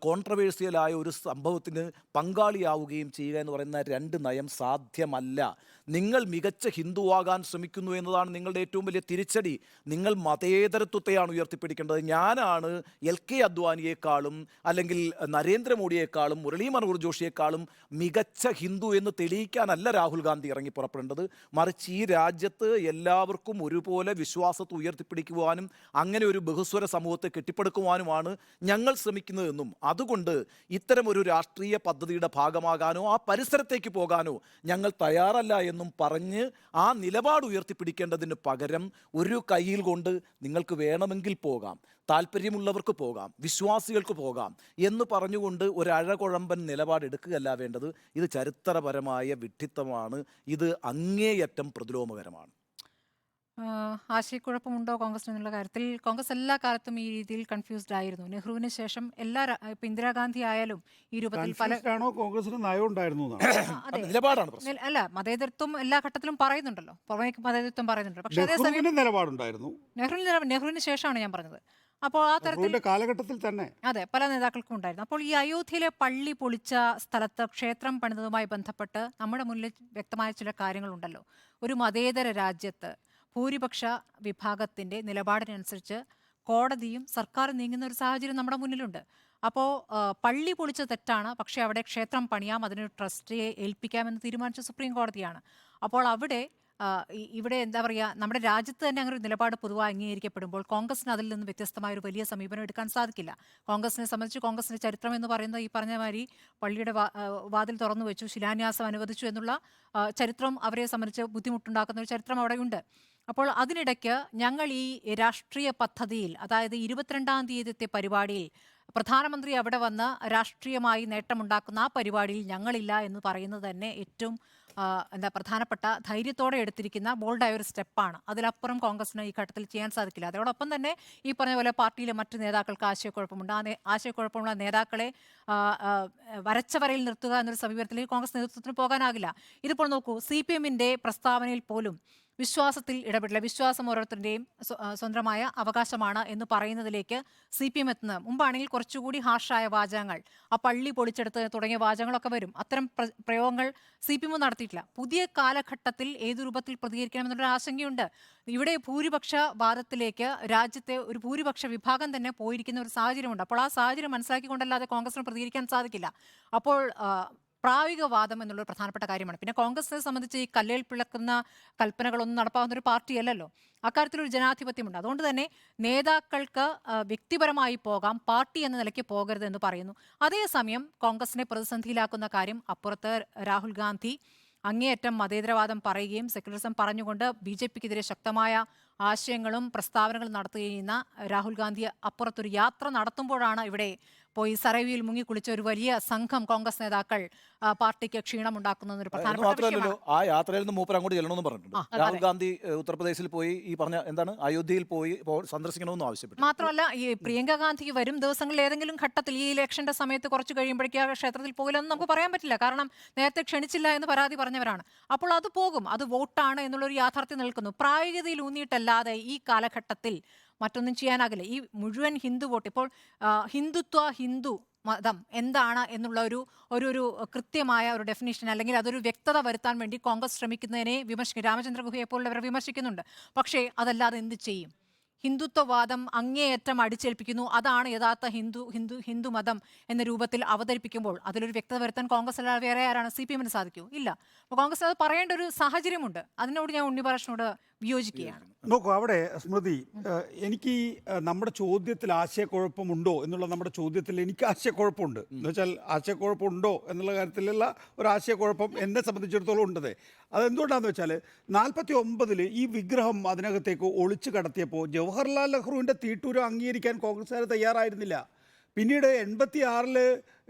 S6: കോൺട്രവേഴ്സ്യലായ ഒരു സംഭവത്തിന് പങ്കാളിയാവുകയും ചെയ്യുക എന്ന് പറയുന്ന രണ്ട് നയം സാധ്യമല്ല. നിങ്ങൾ മികച്ച ഹിന്ദുവാകാൻ ശ്രമിക്കുന്നു എന്നതാണ് നിങ്ങളുടെ ഏറ്റവും വലിയ തിരിച്ചടി. നിങ്ങൾ മതേതരത്വത്തെയാണ് ഉയർത്തിപ്പിടിക്കേണ്ടത്. ഞാനാണ് LK അദ്വാനിയേക്കാളും അല്ലെങ്കിൽ നരേന്ദ്രമോദിയേക്കാളും മുരളി മനോഹർ ജോഷിയേക്കാളും മികച്ച ഹിന്ദു എന്ന് തെളിയിക്കാനല്ല രാഹുൽ ഗാന്ധി ഇറങ്ങി പുറപ്പെടേണ്ടത്. മറിച്ച് ഈ രാജ്യത്ത് എല്ലാവർക്കും ഒരുപോലെ വിശ്വാസത്തെ ഉയർത്തിപ്പിടിക്കുവാനും അങ്ങനെ ഒരു ബഹുസ്വര സമൂഹത്തെ കെട്ടിപ്പടുക്കുവാനുമാണ് ഞങ്ങൾ ശ്രമിക്കുന്നതെന്നും അതുകൊണ്ട് ഇത്തരമൊരു രാഷ്ട്രീയ പദ്ധതിയുടെ ഭാഗമാകാനോ ആ പരിസരത്തേക്ക് പോകാനോ ഞങ്ങൾ തയ്യാറല്ല എന്നും പറഞ്ഞ് ആ നിലപാട് ഉയർത്തിപ്പിടിക്കേണ്ടതിന് പകരം ഒരു കയ്യിൽ കൊണ്ട് നിങ്ങൾക്ക് വേണമെങ്കിൽ പോകാം, താല്പര്യമുള്ളവർക്ക് പോകാം, വിശ്വാസികൾക്ക് പോകാം എന്ന് പറഞ്ഞുകൊണ്ട് ഒരു അഴകുഴമ്പൻ നിലപാടെടുക്കുകയല്ല വേണ്ടത്. ഇത് ചരിത്രപരമായ വിഡ്ഢിത്തമാണ്. ഇത് അങ്ങേയറ്റം പ്രതിലോമകരമാണ്.
S2: ആശയക്കുഴപ്പമുണ്ടോ കോൺഗ്രസിന് എന്നുള്ള കാര്യത്തിൽ? കോൺഗ്രസ് എല്ലാ കാലത്തും ഈ രീതിയിൽ കൺഫ്യൂസ്ഡ് ആയിരുന്നു. നെഹ്റുവിന് ശേഷം ഇപ്പൊ ഇന്ദിരാഗാന്ധി ആയാലും ഈ രൂപത്തിൽ പല
S1: കോൺഗ്രസിന് നയം ഉണ്ടായിരുന്നു
S2: അല്ല മതേതരത്വം എല്ലാ ഘട്ടത്തിലും പറയുന്നുണ്ടല്ലോ, മതേതരത്വം പറയുന്നുണ്ടല്ലോ. പക്ഷേ അതേസമയം
S1: നിലപാടുണ്ടായിരുന്നു
S2: നെഹ്റുവിന് ശേഷമാണ് ഞാൻ പറഞ്ഞത്. അപ്പോൾ ആ തരത്തിൽ
S1: കാലഘട്ടത്തിൽ തന്നെ
S2: അതെ പല നേതാക്കൾക്കും ഉണ്ടായിരുന്നു. അപ്പോൾ ഈ അയോധ്യയിലെ പള്ളി പൊളിച്ച സ്ഥലത്ത് ക്ഷേത്രം പണിതതുമായി ബന്ധപ്പെട്ട് നമ്മുടെ മുന്നിൽ വ്യക്തമായ ചില കാര്യങ്ങളുണ്ടല്ലോ. ഒരു മതേതര രാജ്യത്ത് ഭൂരിപക്ഷ വിഭാഗത്തിൻ്റെ നിലപാടിനനുസരിച്ച് കോടതിയും സർക്കാരും നീങ്ങുന്ന ഒരു സാഹചര്യം നമ്മുടെ മുന്നിലുണ്ട്. അപ്പോൾ പള്ളി പൊളിച്ച തെറ്റാണ്, പക്ഷേ അവിടെ ക്ഷേത്രം പണിയാം, അതിനൊരു ട്രസ്റ്റിയെ ഏൽപ്പിക്കാമെന്ന് തീരുമാനിച്ച സുപ്രീം കോടതിയാണ്. അപ്പോൾ ഇവിടെ എന്താ പറയുക, നമ്മുടെ രാജ്യത്ത് തന്നെ അങ്ങനെ ഒരു നിലപാട് പൊതുവായി അംഗീകരിക്കപ്പെടുമ്പോൾ കോൺഗ്രസിന് അതിൽ നിന്ന് വ്യത്യസ്തമായ ഒരു വലിയ സമീപനം എടുക്കാൻ സാധിക്കില്ല. കോൺഗ്രസിനെ സംബന്ധിച്ച് കോൺഗ്രസിന്റെ ചരിത്രം എന്ന് പറയുന്നത് ഈ പറഞ്ഞ മാതിരി പള്ളിയുടെ വാതിൽ തുറന്നു വെച്ചു, ശിലാന്യാസം അനുവദിച്ചു എന്നുള്ള ചരിത്രം അവരെ സംബന്ധിച്ച് ബുദ്ധിമുട്ടുണ്ടാക്കുന്ന ഒരു ചരിത്രം അവിടെയുണ്ട്. അപ്പോൾ അതിനിടയ്ക്ക് ഞങ്ങൾ ഈ രാഷ്ട്രീയ പദ്ധതിയിൽ, അതായത് 22-ാം തീയതിത്തെ പരിപാടിയിൽ പ്രധാനമന്ത്രി അവിടെ വന്ന് രാഷ്ട്രീയമായി നേട്ടമുണ്ടാക്കുന്ന ആ പരിപാടിയിൽ ഞങ്ങളില്ല എന്ന് പറയുന്നത് തന്നെ ഏറ്റവും പ്രധാനപ്പെട്ട ധൈര്യത്തോടെ എടുത്തിരിക്കുന്ന ബോൾഡായ ഒരു സ്റ്റെപ്പാണ്. അതിലപ്പുറം കോൺഗ്രസിന് ഈ ഘട്ടത്തിൽ ചെയ്യാൻ സാധിക്കില്ല. അതോടൊപ്പം തന്നെ ഈ പറഞ്ഞ പോലെ പാർട്ടിയിലെ മറ്റു നേതാക്കൾക്ക് ആശയക്കുഴപ്പമുണ്ട്. ആശയക്കുഴപ്പമുള്ള നേതാക്കളെ വരച്ച വരയിൽ നിർത്തുക എന്നൊരു സമീപനത്തിലേക്ക് കോൺഗ്രസ് നേതൃത്വത്തിന് പോകാനാകില്ല. ഇതിപ്പോൾ നോക്കൂ, CPM-ന്റെ പ്രസ്താവനയിൽ പോലും വിശ്വാസത്തിൽ ഇടപെടില്ല, വിശ്വാസം ഓരോരുത്തരുടെയും സ്വന്തമായ അവകാശമാണ് എന്ന് പറയുന്നതിലേക്ക് CPM എത്തുന്നത്. മുമ്പാണെങ്കിൽ കുറച്ചുകൂടി ഹാർഷായ വാചകങ്ങൾ, ആ പള്ളി പൊളിച്ചെടുത്ത് തുടങ്ങിയ വാചകങ്ങളൊക്കെ വരും. അത്തരം പ്രയോഗങ്ങൾ CPM നടത്തിയിട്ടില്ല. പുതിയ കാലഘട്ടത്തിൽ ഏതു രൂപത്തിൽ പ്രതികരിക്കണമെന്നൊരു ആശങ്കയുണ്ട്. ഇവിടെ ഭൂരിപക്ഷ വാദത്തിലേക്ക് രാജ്യത്തെ ഒരു ഭൂരിപക്ഷ വിഭാഗം തന്നെ പോയിരിക്കുന്ന ഒരു സാഹചര്യമുണ്ട്. അപ്പോൾ ആ സാഹചര്യം മനസ്സിലാക്കിക്കൊണ്ടല്ലാതെ കോൺഗ്രസിന് പ്രതികരിക്കാൻ സാധിക്കില്ല. അപ്പോൾ പ്രായോഗികവാദം എന്നുള്ളൊരു പ്രധാനപ്പെട്ട കാര്യമാണ്. പിന്നെ കോൺഗ്രസിനെ സംബന്ധിച്ച് ഈ കല്ലേൽ പിളക്കുന്ന കൽപ്പനകളൊന്നും നടപ്പാകുന്ന ഒരു പാർട്ടിയല്ലല്ലോ. അക്കാര്യത്തിലൊരു ജനാധിപത്യമുണ്ട്. അതുകൊണ്ട് തന്നെ നേതാക്കൾക്ക് വ്യക്തിപരമായി പോകാം, പാർട്ടി എന്ന നിലയ്ക്ക് പോകരുത് എന്ന് പറയുന്നു. അതേസമയം കോൺഗ്രസിനെ പ്രതിസന്ധിയിലാക്കുന്ന കാര്യം, അപ്പുറത്ത് രാഹുൽ ഗാന്ധി അങ്ങേയറ്റം മതേതരവാദം പറയുകയും സെക്യുലറിസം പറഞ്ഞുകൊണ്ട് BJP-ക്കെതിരെ ശക്തമായ ആശയങ്ങളും പ്രസ്താവനകളും നടത്തുകയും ചെയ്യുന്ന രാഹുൽ ഗാന്ധി അപ്പുറത്തൊരു യാത്ര നടത്തുമ്പോഴാണ് ഇവിടെ പോയി സറൈവിയിൽ മുങ്ങിക്കുളിച്ച ഒരു വലിയ സംഘം കോൺഗ്രസ് നേതാക്കൾ പാർട്ടിക്ക് ക്ഷീണമുണ്ടാക്കുന്നൊരു പ്രധാനപ്പെട്ട
S6: മാത്രമല്ലല്ലോ, ആ യാത്രയിൽ നിന്ന് മൂപ്പർ അങ്ങോട്ട് ചെല്ലണമെന്ന് പറഞ്ഞിട്ടുണ്ട്. രാഹുൽ ഗാന്ധി ഉത്തർപ്രദേശിൽ പോയി ഈ പറഞ്ഞ എന്താണ് അയോധ്യയിൽ പോയി സന്ദർശിക്കണമെന്നും ആവശ്യപ്പെട്ടു.
S2: മാത്രമല്ല, ഈ പ്രിയങ്ക ഗാന്ധിക്ക് വരും ദിവസങ്ങളിൽ ഏതെങ്കിലും ഘട്ടത്തിൽ ഈ ഇലക്ഷന്റെ സമയത്ത് കുറച്ച് കഴിയുമ്പോഴേക്കും ആ ക്ഷേത്രത്തിൽ പോകില്ലെന്ന് നമുക്ക് പറയാൻ പറ്റില്ല. കാരണം നേരത്തെ ക്ഷണിച്ചില്ല എന്ന് പരാതി പറഞ്ഞവരാണ്. അപ്പോൾ അത് പോകും, അത് വോട്ടാണ് എന്നുള്ളൊരു യാഥാർത്ഥ്യം നിൽക്കുന്നു. പ്രായോഗികതയിൽ ഊന്നിയിട്ടല്ലാതെ ഈ കാലഘട്ടത്തിൽ മറ്റൊന്നും ചെയ്യാനാകില്ല. ഈ മുഴുവൻ ഹിന്ദു വോട്ട് ഇപ്പോൾ ഹിന്ദു മതം എന്താണ് എന്നുള്ള ഒരു കൃത്യമായ ഒരു ഡെഫിനിഷൻ അല്ലെങ്കിൽ അതൊരു വ്യക്തത വരുത്താൻ വേണ്ടി കോൺഗ്രസ് ശ്രമിക്കുന്നതിനെ വിമർശിക്കും. രാമചന്ദ്ര ഗുഹയെ പോലുള്ളവരെ വിമർശിക്കുന്നുണ്ട്. പക്ഷേ അതല്ലാതെ എന്ത് ചെയ്യും? ഹിന്ദുത്വവാദം അങ്ങേയറ്റം അടിച്ചേൽപ്പിക്കുന്നു, അതാണ് യഥാർത്ഥ ഹിന്ദു മതം എന്ന രൂപത്തിൽ അവതരിപ്പിക്കുമ്പോൾ അതിലൊരു വ്യക്തത വരുത്താൻ കോൺഗ്രസ് അല്ലാതെ വേറെ ആരാണ്? CPM-ന് സാധിക്കൂ? ഇല്ല. അപ്പോൾ കോൺഗ്രസ് അത് പറയേണ്ട ഒരു സാഹചര്യമുണ്ട്. അതിനോട് ഞാൻ ഉണ്ണിബാലകൃഷ്ണനോട് വിയോജിക്കുകയാണ്.
S1: നോക്കൂ, അവിടെ സ്മൃതി, എനിക്ക് നമ്മുടെ ചോദ്യത്തിൽ ആശയക്കുഴപ്പമുണ്ടോ എന്നുള്ള നമ്മുടെ ചോദ്യത്തിൽ എനിക്ക് ആശയക്കുഴപ്പമുണ്ട്. എന്ന് വെച്ചാൽ ആശയക്കുഴപ്പമുണ്ടോ എന്നുള്ള കാര്യത്തിലുള്ള ഒരു ആശയക്കുഴപ്പം എന്നെ സംബന്ധിച്ചിടത്തോളം ഉണ്ടത്. അതെന്തുകൊണ്ടാണെന്ന് വെച്ചാൽ 49 ഈ വിഗ്രഹം അതിനകത്തേക്ക് ഒളിച്ചു കടത്തിയപ്പോൾ ജവഹർലാൽ നെഹ്റുവിൻ്റെ തീട്ടൂരം അംഗീകരിക്കാൻ കോൺഗ്രസ്സുകാർ തയ്യാറായിരുന്നില്ല. പിന്നീട് 86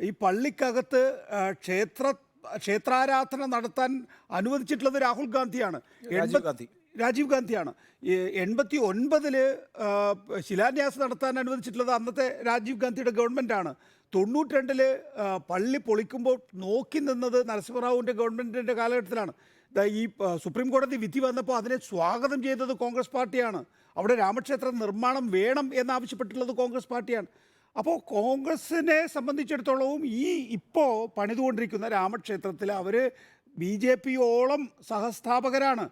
S1: ഈ പള്ളിക്കകത്ത് ക്ഷേത്രാരാധന നടത്താൻ അനുവദിച്ചിട്ടുള്ളത് രാഹുൽ ഗാന്ധിയാണ്, രാജീവ് ഗാന്ധിയാണ്. 89 ശിലാന്യാസം നടത്താൻ അനുവദിച്ചിട്ടുള്ളത് അന്നത്തെ രാജീവ് ഗാന്ധിയുടെ ഗവൺമെൻറ്റാണ്. 92 പള്ളി പൊളിക്കുമ്പോൾ നോക്കി നിന്നത് നരസിംഹറാവുവിൻ്റെ ഗവൺമെൻറ്റിൻ്റെ കാലഘട്ടത്തിലാണ്. ഈ സുപ്രീം കോടതി വിധി വന്നപ്പോൾ അതിനെ സ്വാഗതം ചെയ്തത് കോൺഗ്രസ് പാർട്ടിയാണ്. അവിടെ രാമക്ഷേത്ര നിർമ്മാണം വേണം എന്നാവശ്യപ്പെട്ടിട്ടുള്ളത് കോൺഗ്രസ് പാർട്ടിയാണ്. അപ്പോൾ കോൺഗ്രസിനെ സംബന്ധിച്ചിടത്തോളവും ഈ ഇപ്പോൾ പണിതുകൊണ്ടിരിക്കുന്ന രാമക്ഷേത്രത്തിൽ അവർ BJP-യോളം സഹസ്ഥാപകരാണ്.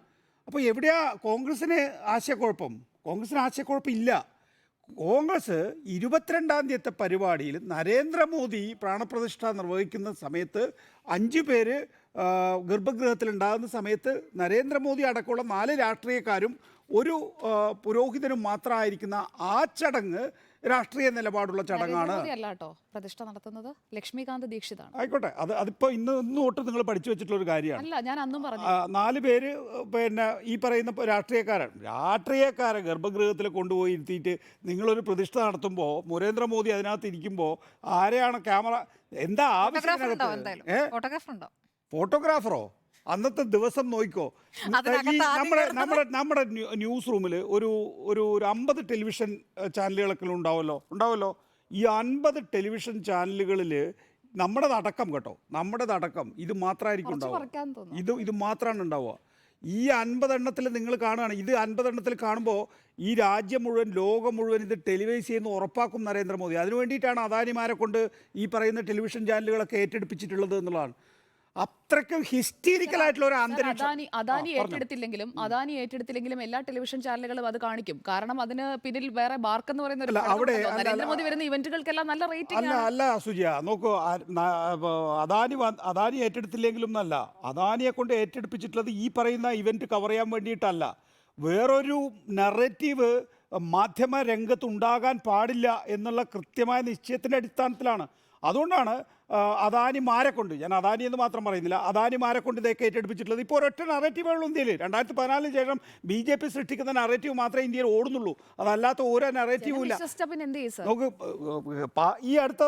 S1: അപ്പോൾ എവിടെയാ കോൺഗ്രസിന് ആശയക്കുഴപ്പം? കോൺഗ്രസിന് ആശയക്കുഴപ്പമില്ല. കോൺഗ്രസ് 22-ാം തീയതി പരിപാടിയിൽ നരേന്ദ്രമോദി പ്രാണപ്രതിഷ്ഠ നിർവഹിക്കുന്ന സമയത്ത് 5 പേര് ഗർഭഗൃഹത്തിലുണ്ടാകുന്ന സമയത്ത് നരേന്ദ്രമോദി അടക്കമുള്ള 4 രാഷ്ട്രീയക്കാരും ഒരു പുരോഹിതനും മാത്രമായിരിക്കുന്ന ആ ചടങ്ങ് രാഷ്ട്രീയ നിലപാടുള്ള ചടങ്ങാണ്.
S5: പ്രതിഷ്ഠ നടത്തുന്നത് ലക്ഷ്മികാന്ത് ദീക്ഷിതാണ്.
S1: ആയിക്കോട്ടെ, അതിപ്പോൾ ഇന്ന് തൊട്ട് നിങ്ങൾ പഠിച്ചു വെച്ചിട്ടുള്ള ഒരു കാര്യമാണ്.
S5: അല്ല, ഞാൻ അന്നും പറഞ്ഞു
S1: 4 പേര് പിന്നെ ഈ പറയുന്ന രാഷ്ട്രീയക്കാരെ ഗർഭഗൃഹത്തിൽ കൊണ്ടുപോയി ഇരുത്തിയിട്ട് നിങ്ങളൊരു പ്രതിഷ്ഠ നടത്തുമ്പോൾ നരേന്ദ്രമോദി അതിനകത്ത് ഇരിക്കുമ്പോൾ ആരെയാണ് ക്യാമറ എന്താ ആവശ്യം? ഫോട്ടോഗ്രാഫറോ? അന്നത്തെ ദിവസം നോക്കിക്കോ, നമ്മുടെ ന്യൂസ് റൂമിൽ ഒരു 50 ടെലിവിഷൻ ചാനലുകളൊക്കെ ഉണ്ടാവുമല്ലോ. ഈ 50 ടെലിവിഷൻ ചാനലുകളിൽ നമ്മുടെ അടക്കം ഇത് മാത്രമായിരിക്കും ഉണ്ടാവുക. ഇത് മാത്രമാണ് ഉണ്ടാവുക. ഈ 50 എണ്ണത്തിൽ നിങ്ങൾ കാണുകയാണ്. ഇത് 50 എണ്ണത്തിൽ കാണുമ്പോൾ ഈ രാജ്യം മുഴുവൻ, ലോകം മുഴുവൻ ഇത് ടെലിവൈസ് ചെയ്യുന്ന ഉറപ്പാക്കും നരേന്ദ്രമോദി. അതിനു വേണ്ടിയിട്ടാണ് അദാനിമാരെ കൊണ്ട് ഈ പറയുന്ന ടെലിവിഷൻ ചാനലുകളൊക്കെ ഏറ്റെടുപ്പിച്ചിട്ടുള്ളത് എന്നുള്ളതാണ്. അത്രയ്ക്കും ഹിസ്റ്റീരിക്കലായിട്ടുള്ള ഒരു അന്തരീക്ഷം.
S5: അദാനി ഏറ്റെടുത്തില്ലെങ്കിലും എല്ലാ ടെലിവിഷൻ ചാനലുകളും അത് കാണിക്കും. കാരണം അതിന് പിന്നിൽ വേറെ ബാർക്ക് എന്ന് പറയുന്ന
S1: അവിടെ
S5: നരേന്ദ്രമോദി വരുന്ന ഇവന്റുകൾക്കെല്ലാം നല്ല റേറ്റിംഗ്
S1: അല്ല സുജിയ, നോക്കൂ, അദാനി ഏറ്റെടുത്തില്ലെങ്കിലും എന്നല്ല, അദാനിയെ കൊണ്ട് ഏറ്റെടുപ്പിച്ചിട്ടുള്ളത് ഈ പറയുന്ന ഇവന്റ് കവർ ചെയ്യാൻ വേണ്ടിയിട്ടല്ല. വേറൊരു നറേറ്റീവ് മാധ്യമ രംഗത്ത് ഉണ്ടാകാൻ പാടില്ല എന്നുള്ള കൃത്യമായ നിശ്ചയത്തിൻ്റെ അടിസ്ഥാനത്തിലാണ്. അതുകൊണ്ടാണ് അദാനിമാരെ കൊണ്ട്, ഞാൻ അദാനി എന്ന് മാത്രം പറയുന്നില്ല, അദാനിമാരെ കൊണ്ട് ഇതൊക്കെ ഏറ്റെടുപ്പിച്ചിട്ടുള്ളത്. ഇപ്പോൾ ഒരൊറ്റ നറേറ്റീവേ ഉള്ളൂ ഇന്ത്യയിൽ. 2014 ശേഷം BJP സൃഷ്ടിക്കുന്ന നറേറ്റീവ് മാത്രമേ ഇന്ത്യയിൽ ഓടുന്നുള്ളൂ. അതല്ലാത്ത ഓരോ നറേറ്റീവും ഇല്ല. നമുക്ക് ഈ അടുത്ത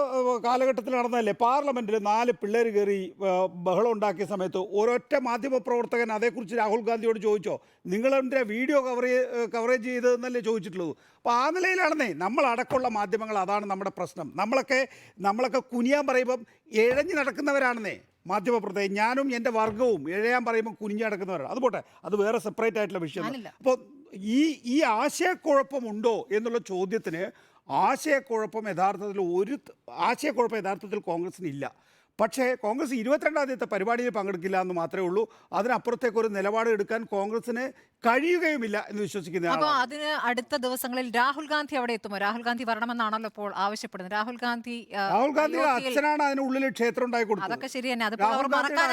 S1: കാലഘട്ടത്തിൽ നടന്നതല്ലേ, പാർലമെന്റിൽ 4 പിള്ളേർ കയറി ബഹളം ഉണ്ടാക്കിയ സമയത്ത് ഒരൊറ്റ മാധ്യമ പ്രവർത്തകൻ അതേക്കുറിച്ച് രാഹുൽ ഗാന്ധിയോട് ചോദിച്ചോ, നിങ്ങളെന്തിനാ വീഡിയോ കവറേജ് ചെയ്തതെന്നല്ലേ ചോദിച്ചിട്ടുള്ളൂ. അപ്പോൾ ആ നിലയിലാണെന്നേ നമ്മളടക്കമുള്ള മാധ്യമങ്ങൾ. അതാണ് നമ്മുടെ പ്രശ്നം. നമ്മളൊക്കെ കുനിയാൻ പറയുമ്പം ഇഴഞ്ഞു നടക്കുന്നവരാണെന്നേ മാധ്യമപ്രവർത്തകർ. ഞാനും എൻ്റെ വർഗവും ഇഴയാൻ പറയുമ്പോൾ കുനിഞ്ഞു നടക്കുന്നവരാണ്. അത് പോട്ടെ, അത് വേറെ സെപ്പറേറ്റ് ആയിട്ടുള്ള വിഷയം. അപ്പോൾ ഈ ആശയക്കുഴപ്പമുണ്ടോ എന്നുള്ള ചോദ്യത്തിന് ആശയക്കുഴപ്പം യഥാർത്ഥത്തിൽ കോൺഗ്രസിന് ഇല്ല. പക്ഷേ കോൺഗ്രസ് 22-ാം തീയതി പരിപാടിയിൽ പങ്കെടുക്കില്ല എന്ന് മാത്രമേ ഉള്ളൂ. അതിനപ്പുറത്തേക്ക് ഒരു നിലപാട് എടുക്കാൻ കോൺഗ്രസിന് കഴിയുകയുമില്ല എന്ന് വിശ്വസിക്കുന്ന.
S2: അപ്പോൾ അതിന് അടുത്ത ദിവസങ്ങളിൽ രാഹുൽ ഗാന്ധി അവിടെ എത്തുമോ? രാഹുൽ ഗാന്ധി വരണമെന്നാണല്ലോ ഇപ്പോൾ ആവശ്യപ്പെടുന്നത്. രാഹുൽ ഗാന്ധി
S1: അച്ഛനാണ് അതിനുള്ളിൽ ക്ഷേത്രം ഉണ്ടായി കൊടുത്തത്.
S2: അതൊക്കെ ശരി തന്നെ. അതിപ്പോൾ മറക്കാൻ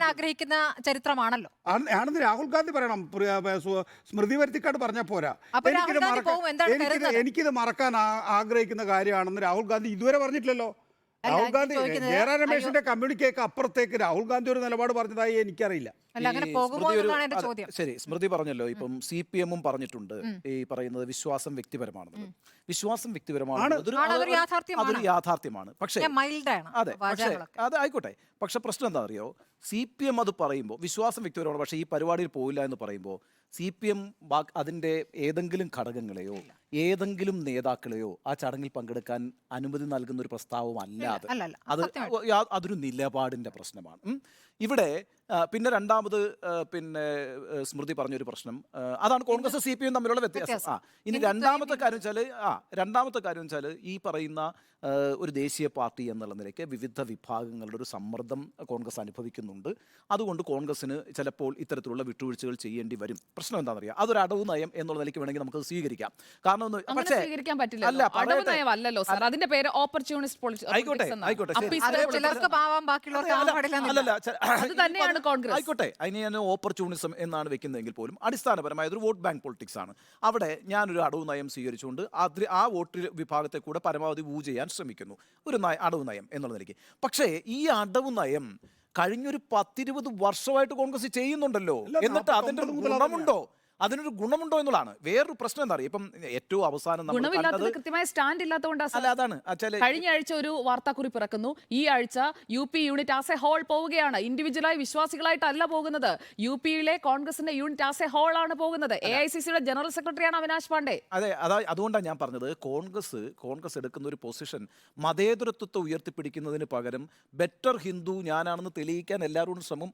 S2: ആഗ്രഹിക്കുന്ന ചരിത്രമാണല്ലോ
S1: ആണെന്ന് രാഹുൽ ഗാന്ധി പറയണം. സ്മൃതി വരുത്തിക്കാട് പറഞ്ഞാൽ പോരാ. എനിക്കിത് മറക്കാൻ ആഗ്രഹിക്കുന്ന കാര്യമാണെന്ന് രാഹുൽ ഗാന്ധി ഇതുവരെ പറഞ്ഞിട്ടില്ലല്ലോ. രാഹുൽ ഗാന്ധി ജയറാം രമേശിന്റെ കമ്മ്യൂണിക്കേക്ക് അപ്പുറത്തേക്ക് രാഹുൽ ഗാന്ധി ഒരു നിലപാട് പറഞ്ഞതായി എനിക്കറിയില്ല.
S6: ശരി, സ്മൃതി പറഞ്ഞല്ലോ, ഇപ്പം CPM പറഞ്ഞിട്ടുണ്ട് ഈ പറയുന്നത് വിശ്വാസം വ്യക്തിപരമാണെന്ന്. വിശ്വാസം വ്യക്തിപരമാണ്, അതൊരു യാഥാർത്ഥ്യമാണ്. പക്ഷേ അതെ, പക്ഷേ അത് ആയിക്കോട്ടെ. പക്ഷെ പ്രശ്നം എന്താ അറിയോ, CPM അത് പറയുമ്പോൾ വിശ്വാസം വ്യക്തിപരമാണ്, പക്ഷേ ഈ പരിപാടിയിൽ പോയില്ല എന്ന് പറയുമ്പോൾ CPM അതിൻ്റെ ഏതെങ്കിലും ഘടകങ്ങളെയോ ഏതെങ്കിലും നേതാക്കളെയോ ആ ചടങ്ങിൽ പങ്കെടുക്കാൻ അനുമതി നൽകുന്ന ഒരു പ്രസ്താവമല്ല അത്. അതൊരു നിലപാടിൻ്റെ പ്രശ്നമാണ് ഇവിടെ. പിന്നെ രണ്ടാമത് സ്മൃതി പറഞ്ഞൊരു പ്രശ്നം അതാണ് കോൺഗ്രസ് CPM തമ്മിലുള്ള വ്യത്യാസം. ഇനി രണ്ടാമത്തെ കാര്യം വെച്ചാൽ ഈ പറയുന്ന ഒരു ദേശീയ പാർട്ടി എന്നുള്ള നിലയ്ക്ക് വിവിധ വിഭാഗങ്ങളുടെ ഒരു സമ്മർദ്ദം കോൺഗ്രസ് അനുഭവിക്കുന്നുണ്ട്. അതുകൊണ്ട് കോൺഗ്രസിന് ചിലപ്പോൾ ഇത്തരത്തിലുള്ള വിട്ടുവീഴ്ചകൾ ചെയ്യേണ്ടി വരും. പ്രശ്നം എന്താണെന്നറിയാം, അതൊരു അടവ് നയം എന്നുള്ള നിലയ്ക്ക് വേണമെങ്കിൽ നമുക്ക് സ്വീകരിക്കാം. കാരണം ആയിക്കോട്ടെ, അതിന് ഞാൻ ഓപ്പർച്യൂണിസം എന്നാണ് വെക്കുന്നതെങ്കിൽ പോലും അടിസ്ഥാനപരമായ ഒരു വോട്ട് ബാങ്ക് പൊളിറ്റിക്സ് ആണ്. അവിടെ ഞാനൊരു അടവ് നയം സ്വീകരിച്ചുകൊണ്ട് ആ വോട്ട് വിഭാഗത്തെ കൂടെ പരമാവധി വൂ ചെയ്യാൻ ശ്രമിക്കുന്നു, ഒരു അടവ് നയം എന്നുള്ള നിലയ്ക്ക്. പക്ഷേ ഈ അടവ് നയം കഴിഞ്ഞൊരു 10-20 വർഷമായിട്ട് കോൺഗ്രസ് ചെയ്യുന്നുണ്ടല്ലോ. എന്നിട്ട് അതിന്റെ അതിനൊരു ഗുണമുണ്ടോ എന്നുള്ളതാണ് വേറൊരു പ്രശ്നം. എന്താ പറയുക, ഇപ്പം ഏറ്റവും അവസാനം
S5: കൃത്യമായ സ്റ്റാൻഡ് ഇല്ലാത്തതുകൊണ്ടാണ്. കഴിഞ്ഞ ആഴ്ച ഒരു വാർത്താക്കുറിപ്പ് ഇറക്കുന്നു, ഈ ആഴ്ച UP unit as a whole പോവുകയാണ്. ഇൻഡിവിജ്വലായി വിശ്വാസികളായിട്ടല്ല പോകുന്നത്. UPയിലെ കോൺഗ്രസിന്റെ യൂണിറ്റ് ആസ് എ ഹോൾ ആണ് പോകുന്നത്. AICCയുടെ ജനറൽ സെക്രട്ടറിയാണ് അവിനാഷ് പാണ്ഡെ.
S6: അതെ, അതുകൊണ്ടാണ് ഞാൻ പറഞ്ഞത് കോൺഗ്രസ് എടുക്കുന്ന ഒരു പൊസിഷൻ മതേതരത്വത്തെ ഉയർത്തിപ്പിടിക്കുന്നതിന് പകരം ബെറ്റർ ഹിന്ദു ഞാനാണെന്ന് തെളിയിക്കാൻ എല്ലാവരോടും ശ്രമം